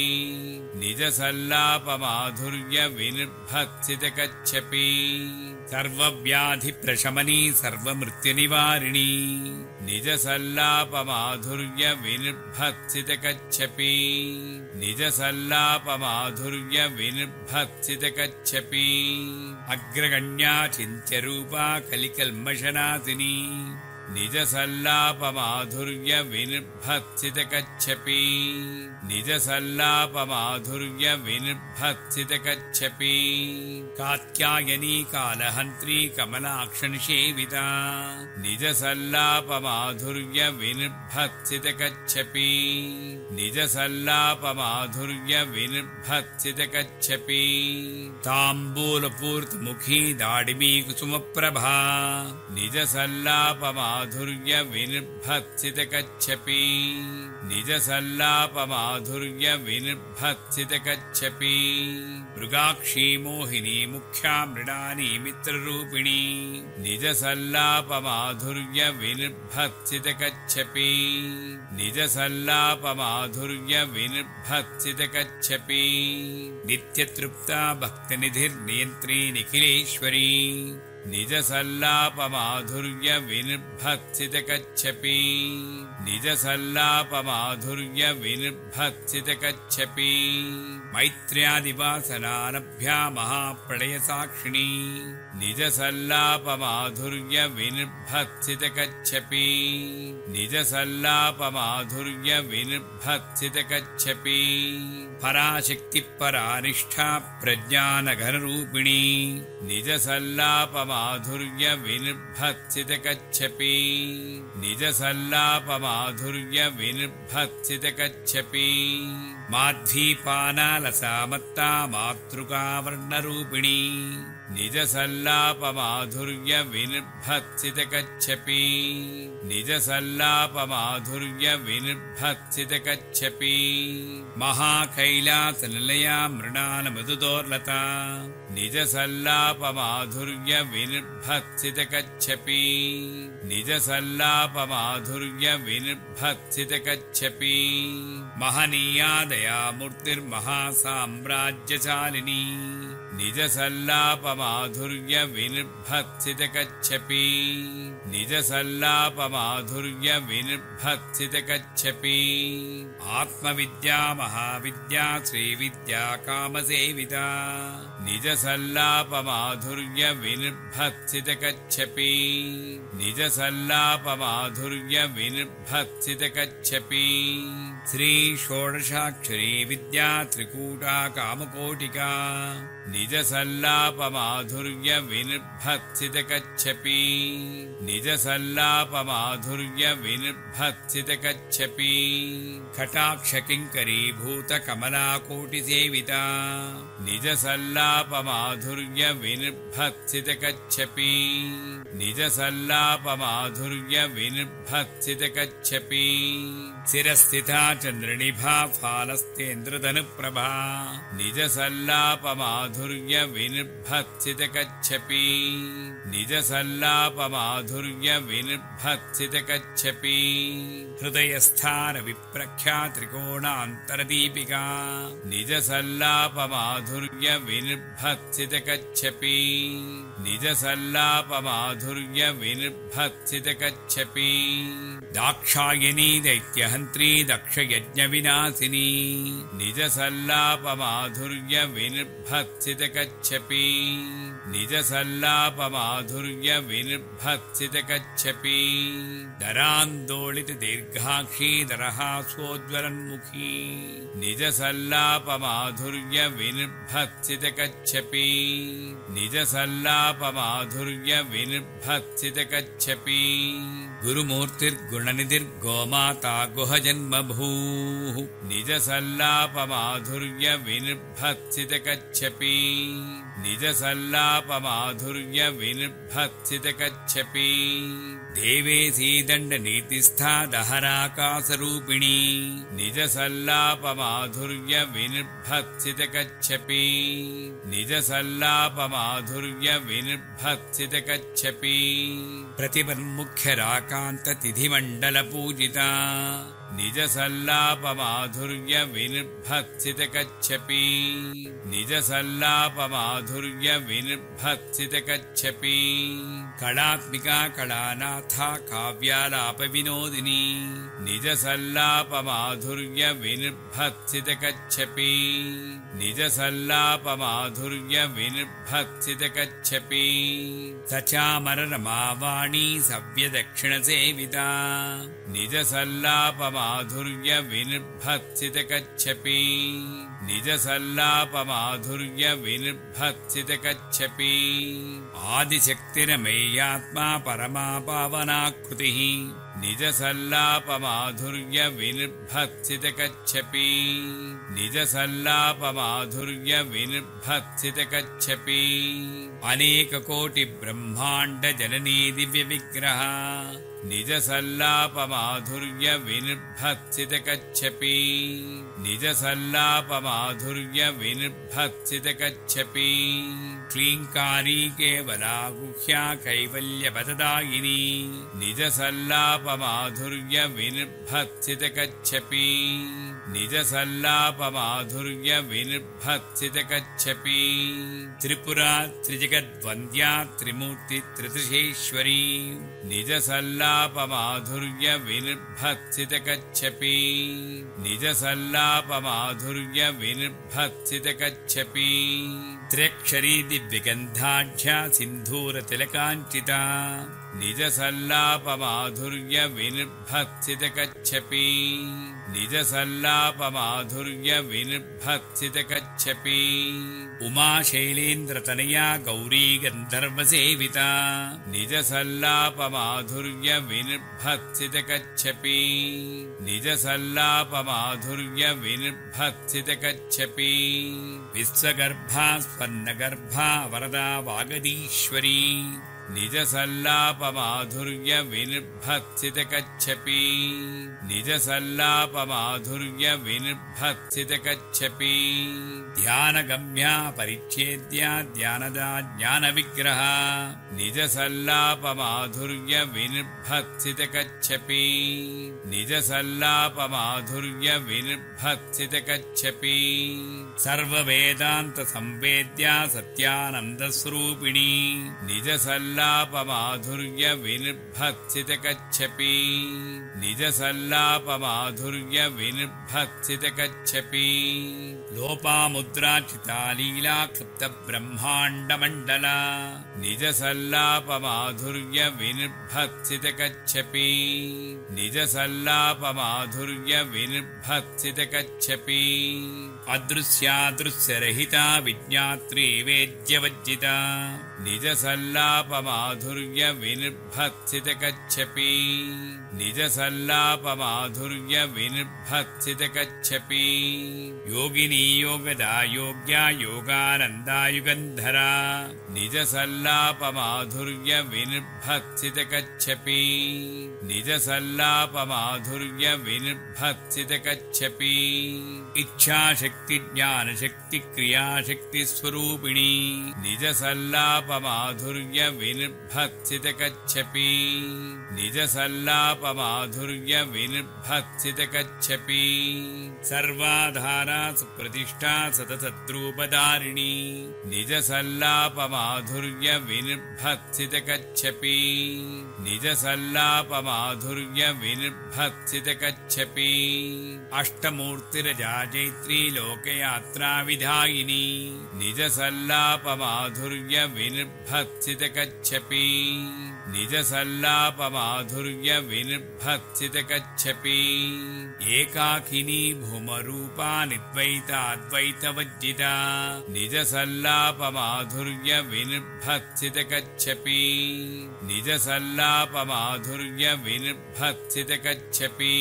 S2: निजसल्लापमाधुर्य विनिर्भत्सितकच्छपि सर्वव्याधिप्रशमनी सर्वमृत्युनिवारिणी निजसल्लापमाधुर्य विनिर्भत्सितकच्छपि निजसल्लापमाधुर्य विनिर्भत्सितकच्छपि अग्रगण्या चिन्त्यरूपा कलिकल्मषनाशिनी निजसल्लापमाधुर्य विनिर्भत्सितकच्छपि निजसल्लापमाधुर्य विनिर्भत्सितकच्छपि कात्यायनी कालहन्त्री कमलाक्षनिषेविता निजसल्लापमाधुर्य विनिर्भत्सितकच्छपि निजसल्लापमाधुर्य विनिर्भत्सितकच्छपि ताम्बूलपूर्तमुखी दाडिमी कुसुमप्रभा निजसल्लापमाधुर्य विनिर्भत्सितकच्छपि निजसल्लापमाधुर्य विनिर्भत्सितकच्छपि मृगाक्षी मोहिनी मुख्या मृडानी मित्ररूपिणी निजसल्लापमाधुर्य विनिर्भत्सितकच्छपि निजसल्लापमाधुर्य विनिर्भत्सितकच्छपि नित्यतृप्ता भक्तनिधिर्नियन्त्री निखिलेश्वरी निजसल्लापमाधुर्य विनिर्भत्सितकच्छपि निजसल्लापमाधुर्य विनिर्भत्सितकच्छपि मैत्र्यादिवासनानभ्या महाप्रलयसाक्षिणी निजसल्लापमाधुर्य विनिर्भत्सितकच्छपि निजसल्लापमाधुर्य विनिर्भत्सितकच्छपि पराशक्तिपरानिष्ठा प्रज्ञानघनरूपिणी निजसल्लापमाधुर्य विनिर्भत्सितकच्छपि निजसल्लापमाधुर्य विनिर्भत्सितकच्छपि माध्वीपानालसामत्ता मातृकावर्णरूपिणी निजसल्लापमाधुर्य विनिर्भत्सितकच्छपि निजसल्लापमाधुर्य विनिर्भत्सितकच्छपि महाकैलासनिलया मृणालमधुदोर्लता निजसल्लापमाधुर्य विनिर्भत्सितकच्छपि निजसल्लापमाधुर्य विनिर्भत्सितकच्छपि महनीया दयामूर्तिर्महासाम्राज्यशालिनी निजसल्लापमाधुर्य विनिर्भत्सितकच्छपि निजसल्लापमाधुर्य विनिर्भत्सितकच्छपि आत्मविद्या महाविद्या श्रीविद्या कामसेविता निजसल्लापमाधुर्य विनिर्भत्सितकच्छपि निजसल्लापमाधुर्य विनिर्भत्सितकच्छपि श्री षोडशाक्षरी विद्या त्रिकूटा कामकोटिका निजसल्लापमाधुर्य विनिर्भत्सितकच्छपि निजसल्लापमाधुर्य विनिर्भत्सितकच्छपि कटाक्षकिङ्करीभूतकमलाकोटिसेविता निजसल्लापमाधुर्य विनिर्भत्सितकच्छपि निजसल्लापमाधुर्य विनिर्भत्सितकच्छपि शिरस्थिता चन्द्रनिभा फालस्तेन्द्रधनुप्रभा निजसल्लापमाधुर्य विनिर्भत्सितकच्छपि निजसल्लापमाधुर्य विनिर्भत्सितकच्छपि हृदयस्थानविप्रख्या त्रिकोणान्तरदीपिका निजसल्लापमाधुर्य विनिर्भत्सितकच्छपि निजसल्लापमाधुर्य विनिर्भत्सितकच्छपि दाक्षायणी दैत्यहन्त्री दक्षयज्ञविनाशिनी निजसल्लापमाधुर्य विनिर्भत्सितकच्छपि निजसल्लापमाधुर्य विनिर्भत्सितकच्छपि दरान्दोलित दीर्घाक्षी दरहासोज्ज्वलन्मुखी निजसल्लापमाधुर्य विनिर्भत्सितकच्छपि निजसल्लापमाधुर्य विनिर्भत्सितकच्छपि गुरुमूर्तिर्गुणनिधिर्गोमाता गुहजन्मभूः निजसल्लापमाधुर्य विनिर्भत्सितकच्छपि निजसल्लापमाधुर्य विनिर्भत्सितकच्छपि देवेशी दण्डनीतिस्था दहराकाशरूपिणी निजसल्लापमाधुर्य विनिर्भत्सितकच्छपि निजसल्लापमाधुर्य विनिर्भत्सितकच्छपि प्रतिपन्मुख्यराकान्ततिथिमण्डलपूजिता निजसल्लापमाधुर्य विनिर्भत्सितकच्छपि निजसल्लापमाधुर्य विनिर्भत्सितकच्छपि कलात्मिका कलानाथा काव्यालापविनोदिनी निजसल्लापमाधुर्य विनिर्भत्सितकच्छपि निजसल्लापमाधुर्य विनिर्भत्सितकच्छपि सचामररमावाणी सव्यदक्षिणसेविता निजसल्लापमाधुर्य विनिर्भत्सितकच्छपि निजसल्लापमाधुर्य विनिर्भत्सितकच्छपि आदिशक्तिरमेयात्मा परमा पावनाकृतिः निजसल्लापमाधुर्य विनिर्भत्सितकच्छपि निजसल्लापमाधुर्य विनिर्भत्सितकच्छपि अनेककोटिब्रह्माण्डजननी दिव्यविग्रह निजसल्लापमाधुर्य विनिर्भत्सितकच्छपि निजसल्लापमाधुर्य विनिर्भत्सितकच्छपि क्लीङ्कारी केवला गुह्या कैवल्यपददायिनी निजसल्लापमाधुर्य विनिर्भत्सितकच्छपि निजसल्लापमाधुर्य विनिर्भत्सितकच्छपि त्रिपुरा त्रिजगद्वन्द्या त्रिमूर्ति त्रिदशेश्वरी निजसल्लापमाधुर्य विनिर्भत्सितकच्छपि निजसल्लापमाधुर्य विनिर्भत्सितकच्छपि त्र्यक्षरी दिव्यगन्धाढ्या सिन्धूरतिलकाञ्चिता निजसल्लापमाधुर्य विनिर्भत्सितकच्छपि निजसल्लापमाधुर्य विनिर्भत्सितकच्छपि उमाशैलेन्द्रतनया गौरी गन्धर्वसेविता निजसल्लापमाधुर्य विनिर्भत्सितकच्छपि निजसल्लापमाधुर्य विनिर्भत्सितकच्छपि विश्वगर्भा स्वर्णगर्भा वरदा वागदीश्वरी निजसल्लापमाधुर्य विनिर्भत्सितकच्छपि निजसल्लापमाधुर्य विनिर्भत्सितकच्छपि ध्यानगम्या परिच्छेद्या ध्यानदा ज्ञानविग्रह निजसल्लापमाधुर्य विनिर्भत्सितकच्छपि निजसल्लापमाधुर्य विनिर्भत्सितकच्छपि सर्ववेदान्तसंवेद्या सत्यानन्दस्वरूपिणी निजसल्लापमाधुर्य विनिर्भत्सितकच्छपि निजसल्लापमाधुर्य विनिर्भत्सितकच्छपि लोपामुद्राचिता लीला क्लुप्तब्रह्माण्डमण्डला निजसल्लापमाधुर्य विनिर्भत्सितकच्छपि निजसल्लापमाधुर्य विनिर्भत्सितकच्छपि अदृश्यादृश्यरहिता विज्ञात्री वेद्यवज्जिता निजसल्लापमाधुर्य विनिर्भत्सितकच्छपि निजसल्लापमाधुर्य विनिर्भत्सितकच्छपि योगिनी योगदा योग्या योगानन्दा युगन्धरा निजसल्लापमाधुर्य विनिर्भत्सितकच्छपि निजसल्लापमाधुर्य विनिर्भत्सितकच्छपि इच्छाशक्ति ज्ञानशक्ति क्रियाशक्ति स्वरूपिणी निजसल्लाप निजसल्लापमाधुर्य विनिर्भत्सितकच्छपि निजसल्लापमाधुर्य विनिर्भत्सितकच्छपि सर्वाधारा सुप्रतिष्ठा सतसद्रूपधारिणी निजसल्लापमाधुर्य विनिर्भत्सितकच्छपि निजसल्लापमाधुर्य विनिर्भत्सितकच्छपि अष्टमूर्तिरजा जैत्री लोकयात्रा विधायिनी निजसल्लापमाधुर्य विनिर्भत्सितकच्छपि निजसल्लापमाधुर्य विनिर्भत्सितकच्छपि एकाकिनी भूमरूपा निद्वैताद्वैतवज्जिता निजसल्लापमाधुर्य विनिर्भत्सितकच्छपि निजसल्लापमाधुर्य विनिर्भत्सितकच्छपि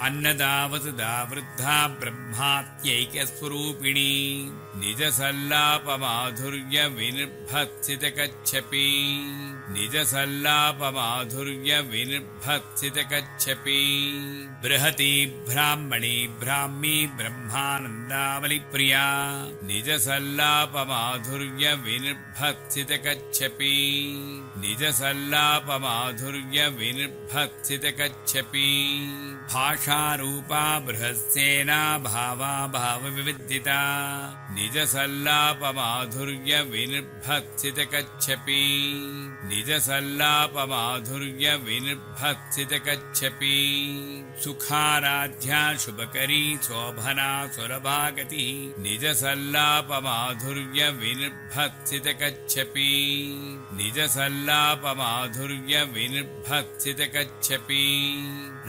S2: अन्नदावसुधा वृद्धा ब्रह्मात्यैक्यस्वरूपिणी निजसल्लापमाधुर्य विनिर्भत्सितकच्छपि निजसल्लापमाधुर्य विनिर्भत्सितकच्छपि बृहती ब्राह्मणी ब्राह्मी ब्रह्मानन्दावलिप्रिया निजसल्लापमाधुर्य विनिर्भत्सितकच्छपि निजसल्लापमाधुर्य विनिर्भत्सितकच्छपि भाषारूपा बृहत्सेना भावा भावविविदिता निजसल्लापमाधुर्य विनिर्भत्सितकच्छपि निजसल्लापमाधुर्य विनिर्भत्सितकच्छपि सुखाराध्या शुभकरी शोभना सुरभागति निजसल्लापमाधुर्य विनिर्भत्सितकच्छपि निजसल्लापमाधुर्य विनिर्भत्सितकच्छपि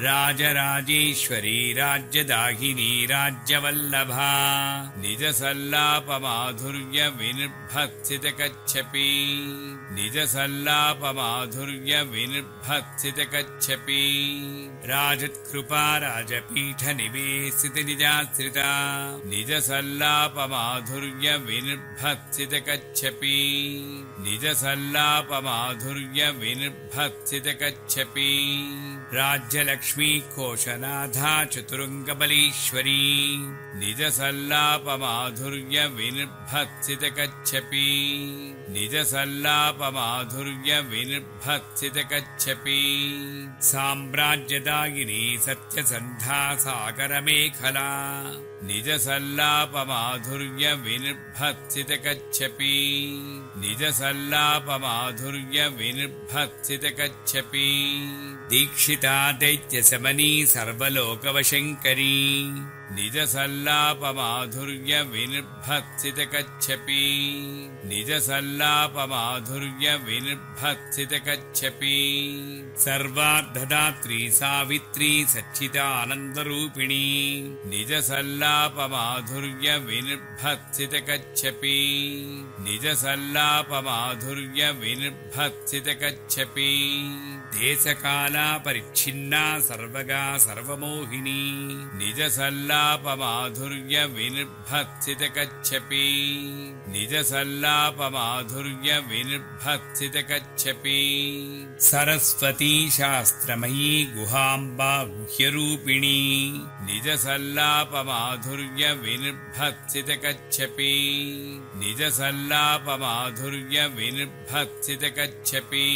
S2: राजराजेश्वरी राज्यदाहिनी राज्यवल्लभा निजसल्लापमाधुर्य विनिर्भत्सितकच्छपि निजसल्लापमाधुर्य विनिर्भत्सितकच्छपि राजत्कृपा राजपीठनिवेशित निजाश्रिता निजसल्लापमाधुर्य विनिर्भत्सितकच्छपि निजसल्लापमाधुर्य विनिर्भत्सितकच्छपि राज्यलक्ष्मी कोशनाथा चतुरङ्गबलीश्वरी निजसल्लापमाधुर्य विनिर्भत्सितकच्छपि निजसल्लापमाधुर्य विनिर्भत्सितकच्छपि साम्राज्यदायिनी सत्यसन्धा सागरमेखला निजसल्लापमाधुर्य विनिर्भत्सितकच्छपि निजसल्लापमाधुर्य विनिर्भत्सितकच्छपि दीक्षिता दैत्यशमनी सर्वलोकवशङ्करी निजसल्लापमाधुर्य विनिर्भत्सितकच्छपि निजसल्लापमाधुर्य विनिर्भत्सितकच्छपि सर्वार्धदात्री सावित्री सच्चिदानन्दरूपिणी निजसल्लापमाधुर्य विनिर्भत्सितकच्छपि निजसल्लापमाधुर्य विनिर्भत्सितकच्छपि देशकाला परिच्छिन्ना सर्वगा सर्वमोहिनी निजसल्लापमाधुर्य विनिर्भत्सितकच्छपि निजसल्लापमाधुर्य विनिर्भत्सितकच्छपि सरस्वती शास्त्रमयी गुहाम्बा गुह्यरूपिणी निजसल्लापमाधुर्य विनिर्भत्सितकच्छपि निजसल्लापमाधुर्य विनिर्भत्सितकच्छपि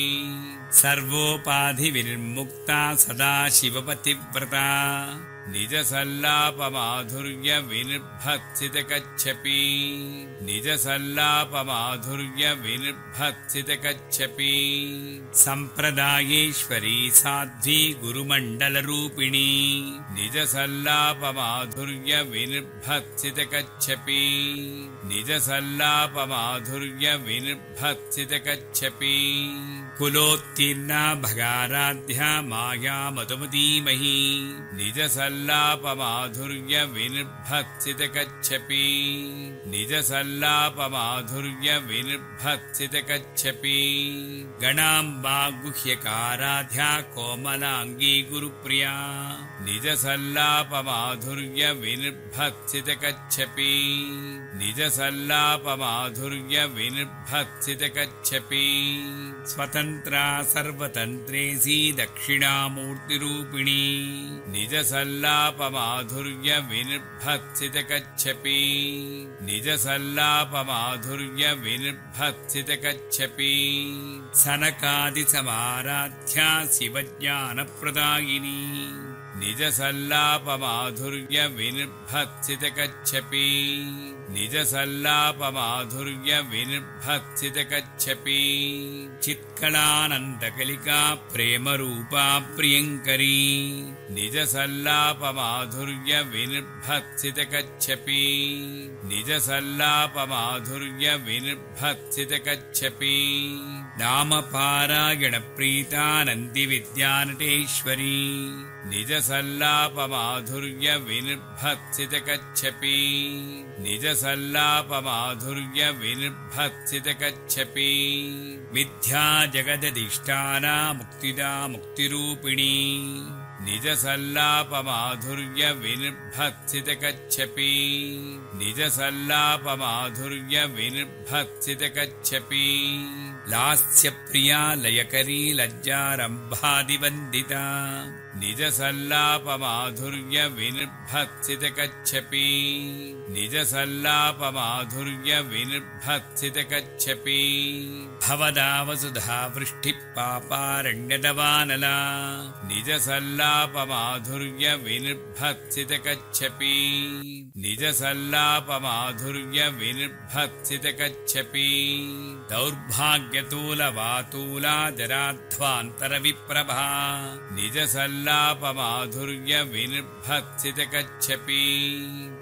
S2: सर्वोपाधिविनिर्मुक्ता सदा शिवपतिव्रता निजसल्लापमाधुर्य विनिर्भत्सितकच्छपि निजसल्लापमाधुर्य विनिर्भत्सितकच्छपि सम्प्रदायेश्वरी साध्वी गुरुमण्डलरूपिणी निजसल्लापमाधुर्य विनिर्भत्सितकच्छपि निजसल्लापमाधुर्य विनिर्भत्सितकच्छपि कुलोत्तीर्णा भगाराध्या माया मधुमतीमही निजसल्लापमाधुर्य विनिर्भत्सितकच्छपि निजसल्लापमाधुर्य विनिर्भत्सितकच्छपि गणाम्बा गुह्यकाराध्या कोमलाङ्गी गुरुप्रिया निजसल्लापमाधुर्य विनिर्भत्सितकच्छपि निजसल्लापमाधुर्यविनिर्भक्सितकच्छपि स्वतन्त्रा सर्वतन्त्रेसी दक्षिणामूर्तिरूपिणी निजसल्लापमाधुर्यविनिर्भक्सितकच्छपि निजसल्लापमाधुर्यविनिर्भक्सितकच्छपि सनकादिसमाराध्या शिवज्ञानप्रदायिनी निजसल्लापमाधुर्यविनिर्भक्सितकच्छपि निजसल्लापमाधुर्यविनिर्भक्सितकच्छपि चित्कलानन्दकलिका प्रेमरूपा प्रियङ्करी निजसल्लापमाधुर्यविनिर्भक्सितकच्छपि निजसल्लापमाधुर्यविनिर्भक्सितकच्छपि नामपारायणप्रीतानन्दिविद्यानटेश्वरी निजसल्लापमाधुर्यविनिर्भक्सितकच्छपि निजसल्लापमाधुर्यविनिर्भक्सितकच्छपि मिथ्या जगदधिष्ठाना मुक्तिदा मुक्तिरूपिणी निजसल्लापमाधुर्यविनिर्भक्सितकच्छपि निजसल्लापमाधुर्यविनिर्भक्सितकच्छपि लास्यप्रिया लयकरी लज्जारम्भादिवन्दिता निजसल्लापमाधुर्यविनिर्भक्सितकच्छपि निजसल्लापमाधुर्यविनिर्भक्सितकच्छपि भवदावसुधा वृष्टिः पापारण्यदवानला निजसल्लापमाधुर्यविनिर्भक्सितकच्छपि निजसल्लापमाधुर्यविनिर्भक्सितकच्छपि दौर्भाग्यतूलवातूला जराध्वान्तरविप्रभा निजसल्लापमाधुर्यविनिर्भक्सितकच्छपि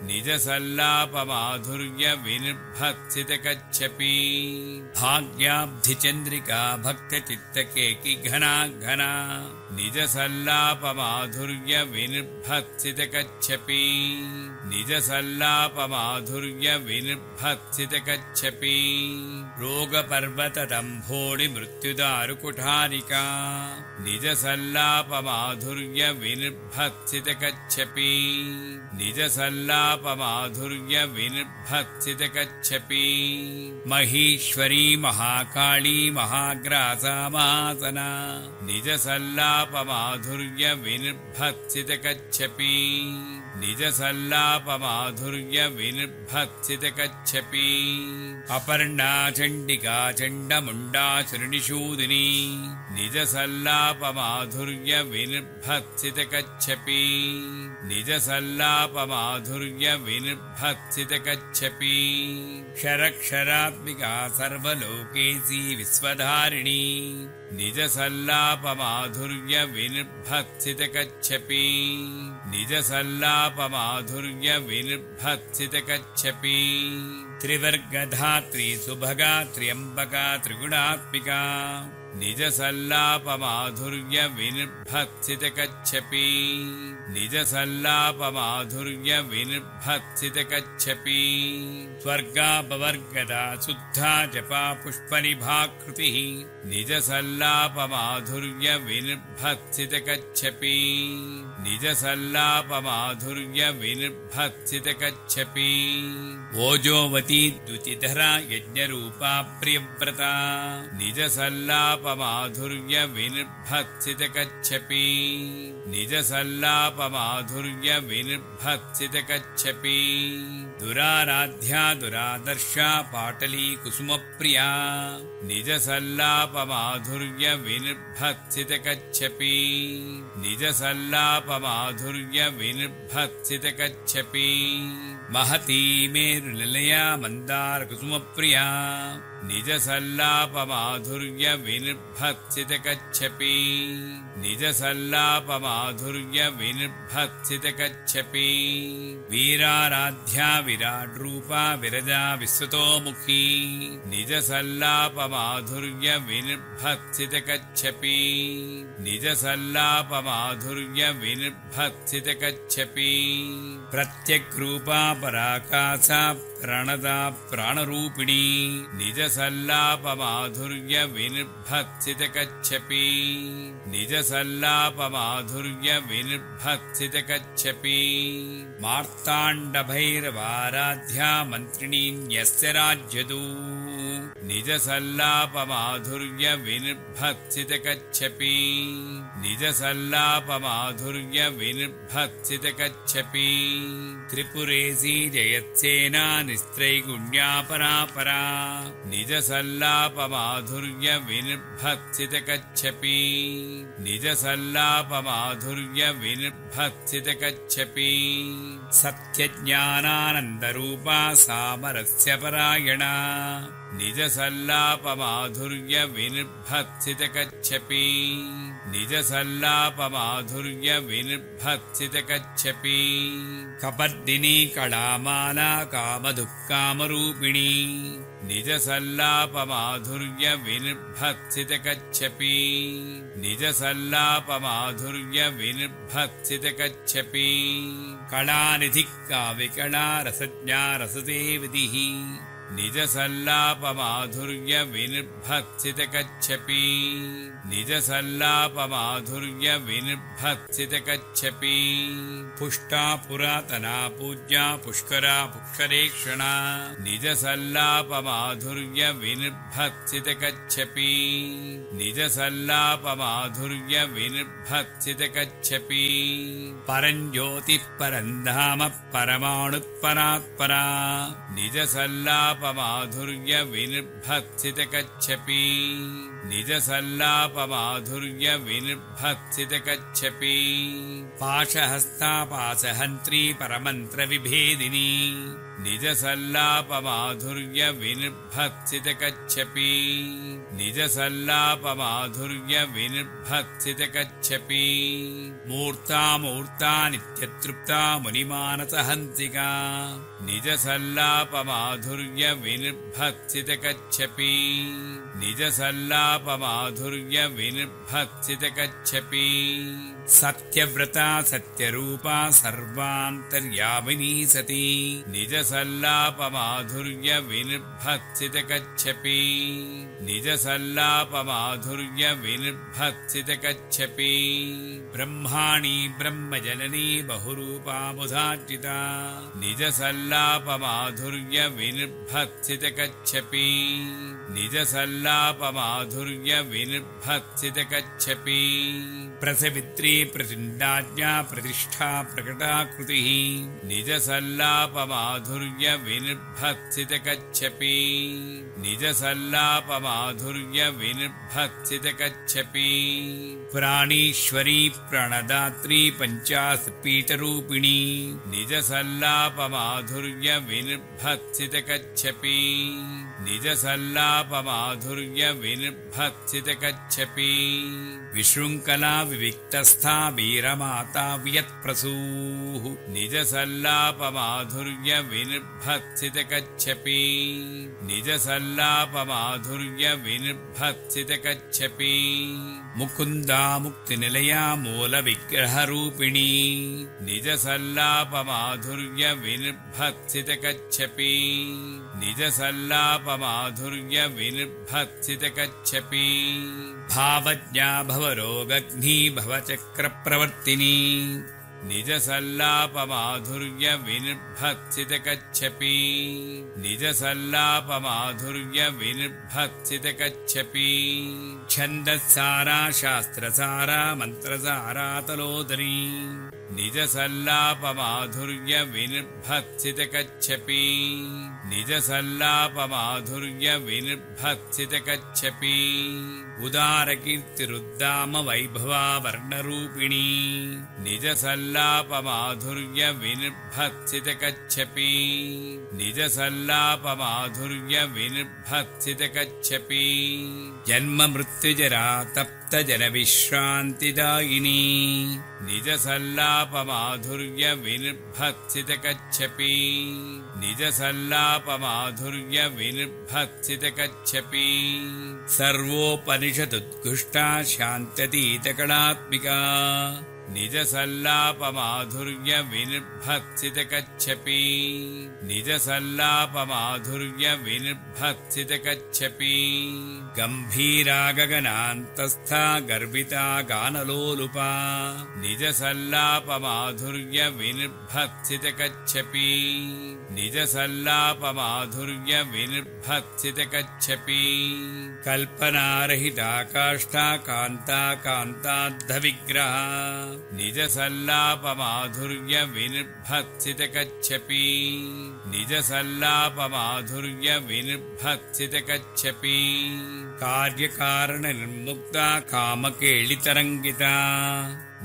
S2: निजसल्लापमाधुर्यविनिर्भक्सितकच्छपि भाग्याब्धिचन्द्रिका भक्तचित्तकेकि घना घना निजसल्लापमाधुर्यविनिर्भक्सितकच्छपि निजसल्लापमाधुर्यविनिर्भक्सितकच्छपि रोगपर्वतदम्भोळिमृत्युदारुकुठारिका निजसल्लापमाधुर्यविनिर्भक्सितकच्छपि निजसल्लापमाधुर्यविनिर्भक्सितकच्छपि महेश्वरी महाकाली महाग्रासा महासना निजसल्लापमाधुर्यविनिर्भक्सितकच्छपि निजसल्लापमाधुर्यविनिर्भक्सितकच्छपि अपर्णा चण्डिका चण्डमुण्डा श्रीनिषूदिनी निजसल्लापमाधुर्यविनिर्भक्सितकच्छपि निजसल्लापमाधुर्यविनिर्भक्सितकच्छपि क्षरक्षरात्मिका सर्वलोकेशी विश्वधारिणी निजसल्लापमाधुर्यविनिर्भक्सितकच्छपि निजसल्लापमाधुर्यविनिर्भक्सितकच्छपि त्रिवर्गधात्री सुभगा त्र्यम्बका त्रिगुणात्मिका निजसल्लापमाधुर्यविनिर्भक्सितकच्छपि निजसल्लापमाधुर्यविनिर्भक्सितकच्छपि स्वर्गापवर्गदा शुद्धा जपा पुष्पनिभाकृतिः निजसल्लापमाधुर्यविनिर्भक्सितकच्छपि निजसल्लापमाधुर्यविनिर्भक्सितकच्छपि ओजोवती द्युतिधरा यज्ञरूपा प्रियव्रता निजसल्लापमाधुर्यविनिर्भक्सितकच्छपि निजसल्लापमाधुर्यविनिर्भक्सितकच्छपि दुराराध्या दुरादर्शा पाटली कुसुमप्रिया निजसल्लापमाधुर्यविनिर्भक्सितकच्छपि निजसल्लापमाधुर्यविनिर्भक्सितकच्छपि महती मेरुनिलया मन्दारकुसुमप्रिया निजसल्लापमाधुर्यविनिर्भक्सितकच्छपि निजसल्लापमाधुर्यविनिर्भक्सितकच्छपि वीराराध्या विराड्रूपा विरजा विश्वतोमुखी निजसल्लापमाधुर्यविनिर्भक्सितकच्छपि निजसल्लापमाधुर्यविनिर्भक्सितकच्छपि प्रत्यग्रूपा पराकाशा प्रणदा प्राणरूपिणी निजसल्लापमाधुर्य विनिर्भक्सितकच्छपि निजसल्लापमाधुर्य विनिर्भक्सितकच्छपि मार्ताण्डभैरवाराध्या मन्त्रिणीन्यस्य राज्यदू निजसल्लापमाधुर्य विनिर्भक्सितकच्छपि निजसल्लापमाधुर्य विनिर्भक्सितकच्छपि त्रिपुरेशी जयत्सेना निस्त्रैगुण्यापरापरा निजसल्लापमाधुर्य विनिर्भक्सितकच्छपि निजसल्लापमाधुर्य विनिर्भक्सितकच्छपि सत्यज्ञानानन्दरूपा सामरस्य परायणा निजसल्लापमाधुर्य विनिर्भक्सितकच्छपि निजसल्लापमाधुर्य विनिर्भक्सितकच्छपि कपर्दिनी कलामाला कामदुःकामरूपिणी निजसल्लापमाधुर्य विनिर्भक्सितकच्छपि निजसल्लापमाधुर्य विनिर्भक्सितकच्छपि कलानिधिः काव्यकला रसज्ञा रसदेवदिः निजसल्लापमाधुर्य विनिर्भक्सितकच्छपि निजसल्लापमाधुर्य विनिर्भक्सितकच्छपि पुष्टा पुरातना पूज्या पुष्करा पुष्करेक्षणा निजसल्लापमाधुर्य विनिर्भक्सितकच्छपि निजसल्लापमाधुर्य विनिर्भक्सितकच्छपि परञ्ज्योतिः परन्धाम परमाणुः परात्परा निजसल्लापमाधुर्य विनिर्भक्सितकच्छपि निजसल्लापमाधुर्य विनिर्भक्सितकच्छपि पाशहस्ता पाशहन्त्री परमन्त्रविभेदिनी निजसल्लापमाधुर्य विनिर्भक्सितकच्छपि निजसल्लापमाधुर्य विनिर्भक्सितकच्छपि मूर्ता नित्यतृप्ता मुनिमानसहंसिका निजसल्लापमाधुर्य विनिर्भक्सितकच्छपि निजसल्लापमाधुर्य विनिर्भक्सितकच्छपि सत्यव्रता सत्यरूपा सर्वान्तर्यामिनी सती निजसल्लापमाधुर्य विनिर्भक्सितकच्छपि निजसल्लापमाधुर्य विनिर्भक्सितकच्छपि ब्रह्माणि ब्रह्मजननी बहुरूपा बुधार्जिता निजसल्लापमाधुर्य विनिर्भक्सितकच्छपि निजसल्लापमाधुर्य विनिर्भक्सितकच्छपि प्रसवित्री प्रचण्डाज्ञा प्रतिष्ठा प्रकटाकृतिः निजसल्लापमाधुर्य विनिर्भक्सितकच्छपि निजसल्लापमाधुर्य विनिर्भक्सितकच्छपि प्राणीश्वरी प्रणदात्री पञ्चासपीठरूपिणी निजसल्लापमाधुर्य विनिर्भक्सितकच्छपि निजसल्लापमाधुर्य विनिर्भक्सितकच्छपि विशृङ्खला विविक्तस्था वीरमाता वियत्प्रसूः निजसल्लापमाधुर्य विनिर्भक्सितकच्छपि निजसल्लापमाधुर्य विनिर्भक्सितकच्छपि मुकुन्दा मुक्तिनिलया मूलविग्रहरूपिणी निजसल्लापमाधुर्य विनिर्भक्सितकच्छपि निजसल्लापमाधुर्य विनिर्भक्सितकच्छपि भावज्ञा भवरोगग्नी भवचक्रप्रवर्तिनी निजसल्लापमाधुर्य विनिर्भक्सितकच्छपि निजसल्लापमाधुर्य विनिर्भक्सितकच्छपि छन्दस्सारा शास्त्रसारा मन्त्रसारा तलोदरी निजसल्लापमाधुर्य विनिर्भक्सितकच्छपि निजसल्लापमाधुर्य विनिर्भक्सितकच्छपि उदारकीर्तिरुद्दाम वैभवा वर्णरूपिणी निजसल्लापमाधुर्य विनिर्भक्सितकच्छपि निजसल्लापमाधुर्य विनिर्भक्सितकच्छपि जन्ममृत्युजरा तप्तजनविश्रान्तिदायिनी निजसल्लापमाधुर्य विनिर्भक्सितकच्छपि निजसल्लापमाधुर्य विनिर्भक्सितकच्छपि सर्वोपनिषदुद्घुष्टा शान्त्यतीतकलात्मिका निजसल्लापमाधुर्य विनिर्भत्सितकच्छपि निजसल्लापमाधुर्य विनिर्भत्सितकच्छपि गम्भीरा गगनान्तस्था गर्विता गानलोलुपा निजसल्लापमाधुर्य विनिर्भत्सितकच्छपि निजसल्लापमाधुर्य विनिर्भत्सितकच्छपि कल्पनारहिता काष्ठा कान्ता कान्ताद्धविग्रहा निजसल्लापमाधुर्य विनिर्भत्सितकच्छपि निजसल्लापमाधुर्य विनिर्भत्सितकच्छपि कार्यकारणनिर्मुक्ता कामकेलितरङ्गिता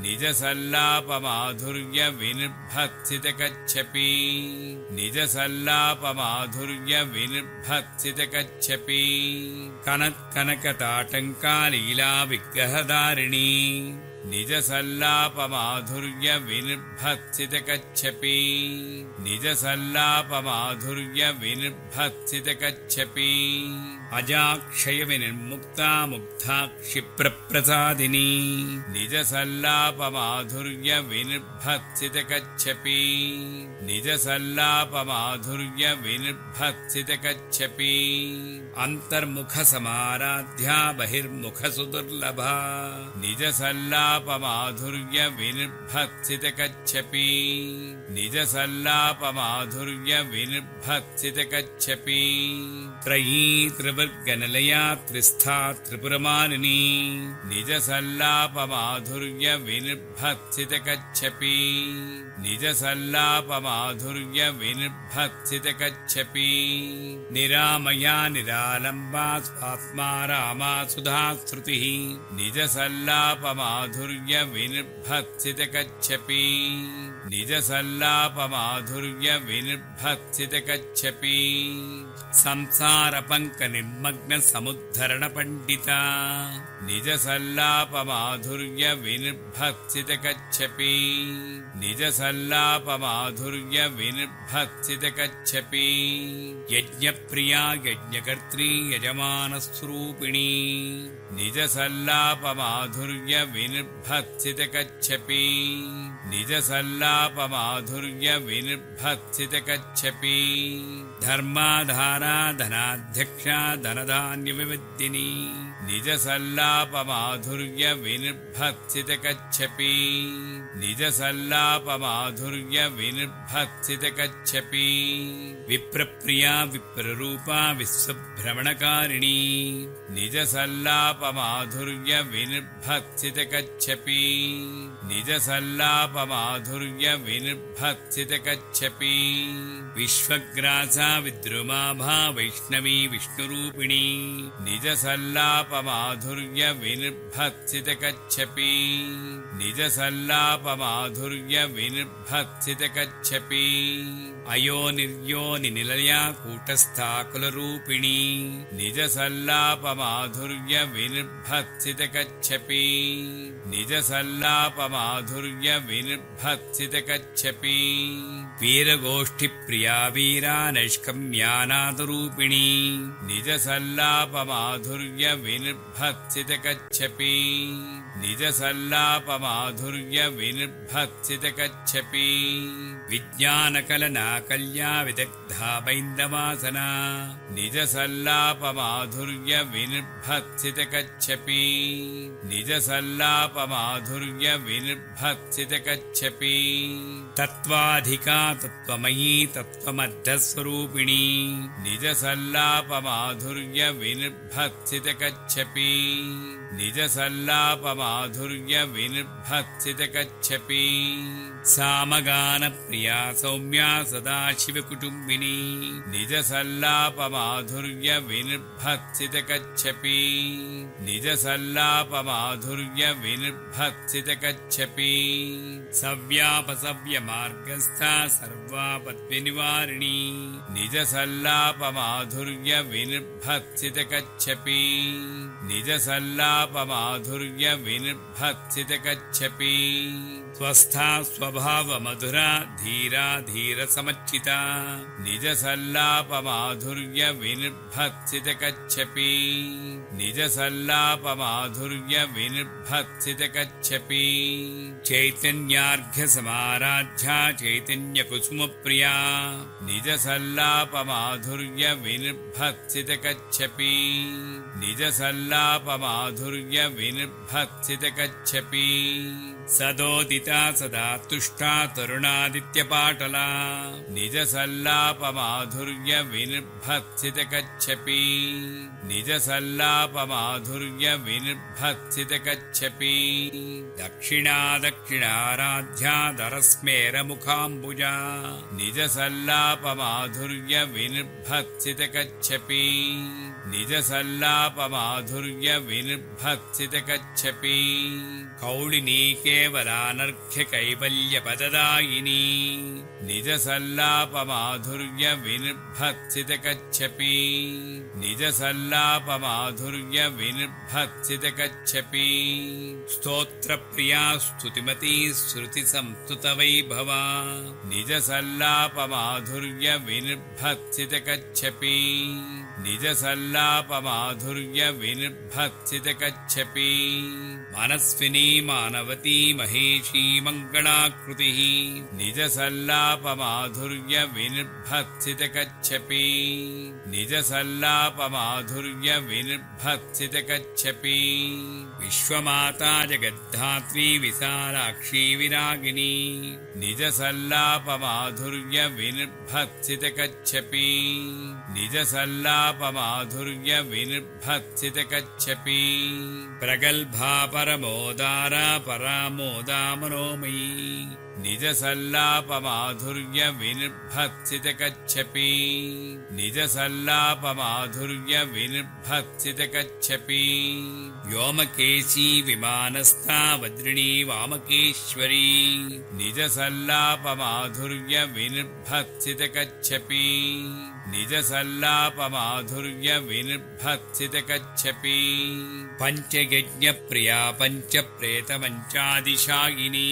S2: निजसल्लापमाधुर्य विनिर्भत्सितकच्छपि निजसल्लापमाधुर्य विनिर्भत्सितकच्छपि कनत्कनकताटङ्कालीला विग्रहधारिणी निजसल्लापमाधुर्य विनिर्भत्सितकच्छपि निजसल्लापमाधुर्य विनिर्भत्सितकच्छपि अजाक्षय विनिर्मुक्ता मुग्धा क्षिप्रप्रसादिनी निजसल्लापमाधुर्य विनिर्भत्सितकच्छपि निजसल्लापमाधुर्य विनिर्भत्सितकच्छपि अन्तर्मुखसमाराध्या बहिर्मुखसुदुर्लभा निजसल्लापमाधुर्य विनिर्भत्सितकच्छपि निजसल्लापमाधुर्य विनिर्भत्सितकच्छपि त्रयी त्रिवर्गनिलया त्रिस्था त्रिपुरमानिनी निजसल्लापमाधुर्य विनिर्भत्सितकच्छपि निजसल्लापमाधुर्य विनिर्भत्सितकच्छपि निरामया निरालम्बा स्वात्मा रामा सुधा श्रुतिः निजसल्लापमाधुर्य विनिर्भत्सितकच्छपि निजसल्लापमाधुर्य विनिर्भत्सितकच्छपि संसारपङ्कनिर्मग्नसमुद्धरणपण्डिता निजसल्लापमाधुर्य विनिर्भत्सितकच्छपि निजसल्लापमाधुर्य विनिर्भत्सितकच्छपि यज्ञप्रिया यज्ञकर्त्री यजमानस्वरूपिणी निजसल्लापमाधुर्य विनिर्भत्सितकच्छपि निजसल्लापमाधुर्य विनिर्भत्सितकच्छपि धर्माधारा धनाध्यक्षा धनधान्यविविद्धिनी निजसल्लापमाधुर्य विनिर्भत्सितकच्छपि निजसल्लापमाधुर्य विनिर्भत्सितकच्छपि विप्रप्रिया विप्ररूपा विश्वभ्रमणकारिणी निजसल्लापमाधुर्य विनिर्भत्सितकच्छपि निजसल्लापमाधुर्य विनिर्भत्सितकच्छपि विश्वग्रासा विद्रुमाभा वैष्णवी विष्णुरूपिणी निजसल्लापमाधुर्य विनिर्भत्सितकच्छपि निजसल्लापमाधुर्य विनिर्भत्सितकच्छपि अयोनिर्योनिनिलया कूटस्था कुलरूपिणी निजसल्लापमाधुर्य विनिर्भत्सितकच्छपि निजसल्लापमाधुर्य विनिर्भत्सितकच्छपि वीरगोष्ठिप्रिया वीरा नैष्कम्यानादरूपिणी निजसल्लापमाधुर्य विनिर्भत्सितकच्छपि निजसल्लापमाधुर्य विनिर्भत्सितकच्छपि विज्ञानकलनाकल्या विदग्धा बैन्दवासना निजसल्लापमाधुर्य विनिर्भत्सितकच्छपि निजसल्लापमाधुर्य विनिर्भत्सितकच्छपि तत्त्वाधिका तत्त्वमयी तत्त्वमध्यस्वरूपिणी निजसल्लापमाधुर्य विनिर्भत्सितकच्छपि निजसल्लापमाधुर्य विनिर्भत्सितकच्छपि सामगानप्रिया सौम्या सदाशिवकुटुम्बिनी निजसल्लापमाधुर्य विनिर्भत्सितकच्छपि निजसल्लापमाधुर्य विनिर्भत्सितकच्छपि सव्यापसव्यमार्गस्था सर्वापद्विनिवारिणी निजसल्लापमाधुर्य विनिर्भत्सितकच्छपि निजसल्लापमाधुर्य विनिर्भत्सितकच्छपि स्वस्था स्वभावमधुरा धीरा धीरसमच्चिता निजसल्लापमाधुर्य विनिर्भत्सितकच्छपि निजसल्लापमाधुर्य विनिर्भत्सितकच्छपि विनिर्भक्सितकच्छपि चैतन्यार्घ्यसमाराध्या चैतन्यकुसुमप्रिया निजसल्लापमाधुर्य विनिर्भक्सितकच्छपि निजसल्लापमाधुर्य विनिर्भक्सितकच्छपि सदोदिता सदा तुष्टा तरुणादित्यपाटला निजसल्लापमाधुर्य विनिर्भक्सितकच्छपि निजसल्लापमाधुर्य विनिर्भक्सितकच्छपि दक्षिणा दक्षिणाराध्या दरस्मेरमुखाम्बुजा निजसल्लापमाधुर्य विनिर्भक्सितकच्छपि निजसल्लापमाधुर्य विनिर्भक्सितकच्छपि कौलिनी केवलानर्घ्यकैवल्यपददायिनी निजसल्लापमाधुर्य विनिर्भक्सितकच्छपि निजसल्लापमाधुर्य विनिर्भक्सितकच्छपि स्तोत्रप्रिया स्तुतिमती श्रुतिसंस्तुतवैभवा निजसल्लापमाधुर्य विनिर्भक्सितकच्छपि निजसल्लापमाधुर्य विनिर्भक्सितकच्छपि मनस्विनी मानवती महेशी मङ्गलाकृतिः निजसल्लापमाधुर्य विनिर्भक्सितकच्छपि निजसल्लापमाधुर्य विनिर्भक्सितकच्छपि विश्वमाता जगद्धात्री विशालाक्षी विरागिणी निजसल्लापमाधुर्य विनिर्भक्सितकच्छपि निजसल्लापमाधुर्य विनिर्भक्सितकच्छपि प्रगल्भा परमोदारा परामोदा मनोमयी निजसल्लापमाधुर्य विनिर्भक्सितकच्छपि निजसल्लापमाधुर्य विनिर्भक्सितकच्छपि व्योमकेशी विमानस्था वज्रिणी वामकेश्वरी निजसल्लापमाधुर्य विनिर्भक्सितकच्छपि निजसल्लापमाधुर्य विनिर्भक्सितकच्छपि पञ्चयज्ञप्रिया पञ्चप्रेतमञ्चादिशायिनी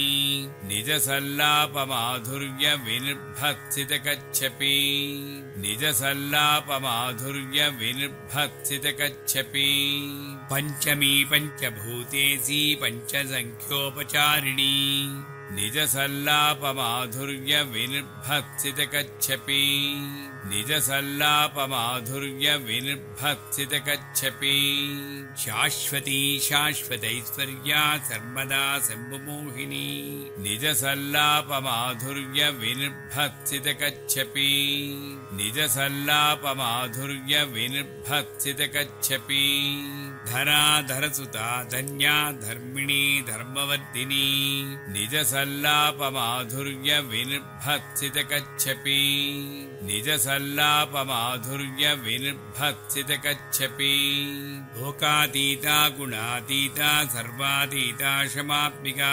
S2: निजसल्लापमाधुर्य विनिर्भक्सितकच्छपि निजसल्लापमाधुर्य विनिर्भक्सितकच्छपि पञ्चमी पञ्चभूतेशी पञ्चसङ्ख्योपचारिणी निजसल्लापमाधुर्य विनिर्भक्सितकच्छपि निजसल्लापमाधुर्य विनिर्भक्सितकच्छपि शाश्वती शाश्वतैश्वर्या सर्वदा शम्भुमोहिनी निजसल्लापमाधुर्य विनिर्भक्सितकच्छपि निजसल्लापमाधुर्य विनिर्भक्सितकच्छपि धराधरसुता धन्या धर्मिणी धर्मवर्धिनी निजसल्लापमाधुर्य विनिर्भक्सितकच्छपि निजसल्लापमाधुर्य विनिर्भक्सितकच्छपि लोकातीता गुणातीता सर्वातीता क्षमात्मिका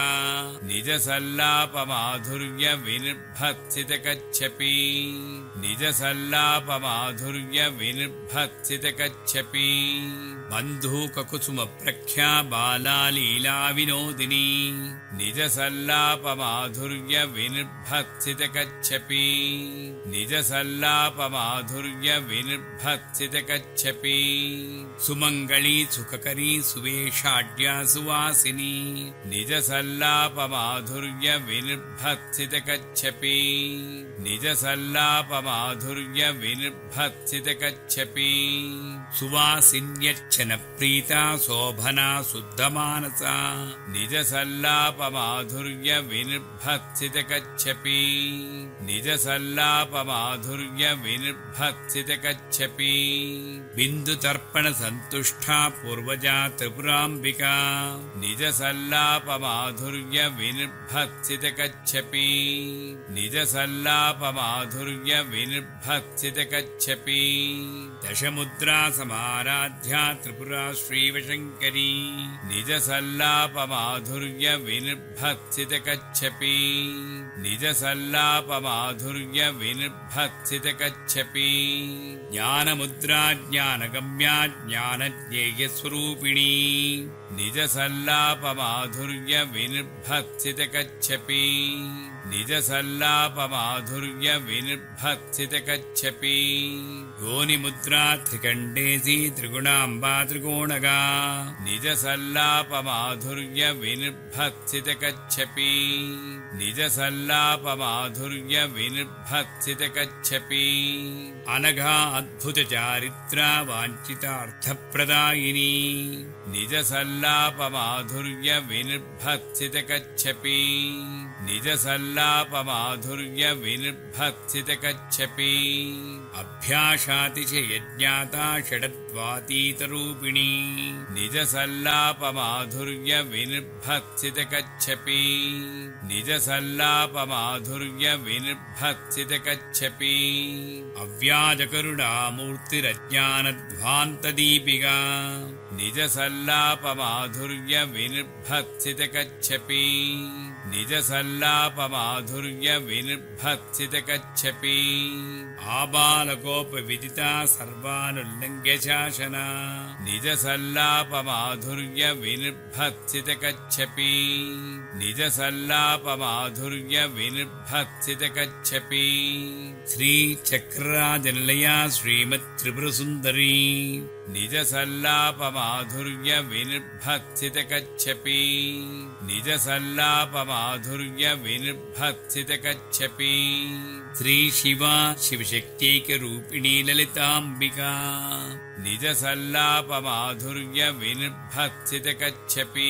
S2: निजसल्लापमाधुर्य विनिर्भक्सितकच्छपि निजसल्लापमाधुर्य विनिर्भक्सितकच्छपि बन्धूककुसुमप्रख्या बाला लीला विनोदिनी निजसल्लापमाधुर्य विनिर्भक्सितकच्छपि निजसल्लापमाधुर्य विनिर्भक्सितकच्छपि सुमङ्गली सुखकरी सुवेशाढ्या सुवासिनी निजसल्लापमाधुर्य विनिर्भक्सितकच्छपि निजसल्लापमाधुर्य विनिर्भक्सितकच्छपि सुवासिन्यच्छनप्रीता शोभना शुद्धमानसा निजसल्लापमाधुर्य विनिर्भक्सितकच्छपि निजसल्लापमाधुर्य विनिर्भक्सितकच्छपि बिन्दुतर्पणसन्तुष्टा पूर्वजा त्रिपुराम्बिका निजसल्लापमाधुर्य विनिर्भक्सितकच्छपि निजसल्लापमाधुर्य विनिर्भक्सितकच्छपि दशमुद्रा समाराध्या त्रिपुरा श्रीवशङ्करी निजसल्लापमाधुर्य विनिर्भक्सितकच्छपि निजसल्लापमाधुर्य विनिर्भक्सितकच्छपि ज्ञानमुद्रा ज्ञानगम्या ज्ञानज्ञेयस्वरूपिणी निजसल्लापमाधुर्य विनिर्भक्सितकच्छपि निजसल्लापमाधुर्यविनिर्भत्सितकच्छपि योनिमुद्रा त्रिकण्डेसी त्रिगुणाम्बा त्रिकोणगा निजसल्लापमाधुर्यविनिर्भत्सितकच्छपि निजसल्लापमाधुर्यविनिर्भत्सितकच्छपि अनघा अद्भुतचारित्रा वाञ्छितार्थप्रदायिनी निजसल्लापमाधुर्यविनिर्भत्सितकच्छपि निजसल्लापमाधुर्यविनिर्भत्सितकच्छपि अभ्यासातिशयज्ञाता षडद्वातीतरूपिणी निजसल्लापमाधुर्यविनिर्भत्सितकच्छपि निजसल्लापमाधुर्यविनिर्भत्सितकच्छपि अव्याजकरुणामूर्तिरज्ञानध्वान्तदीपिका निजसल्लापमाधुर्यविनिर्भत्सितकच्छपि निजसल्लापमाधुर्यविनिर्भत्सितकच्छपि आबालकोपविदिता सर्वानुल्लङ्घ्य शासना निजसल्लापमाधुर्यविनिर्भत्सितकच्छपि निजसल्लापमाधुर्यविनिर्भत्सितकच्छपि श्रीचक्रराजनिलया श्रीमत्त्रिपुरसुन्दरी निजसल्लापमाधुर्यविनिर्भत्सितकच्छपि निजसल्लापमाधुर्यविनिर्भत्सितकच्छपि श्रीशिवा शिवशक्त्यैकरूपिणी ललिताम्बिका निजसल्लापमाधुर्यविनिर्भत्सितकच्छपि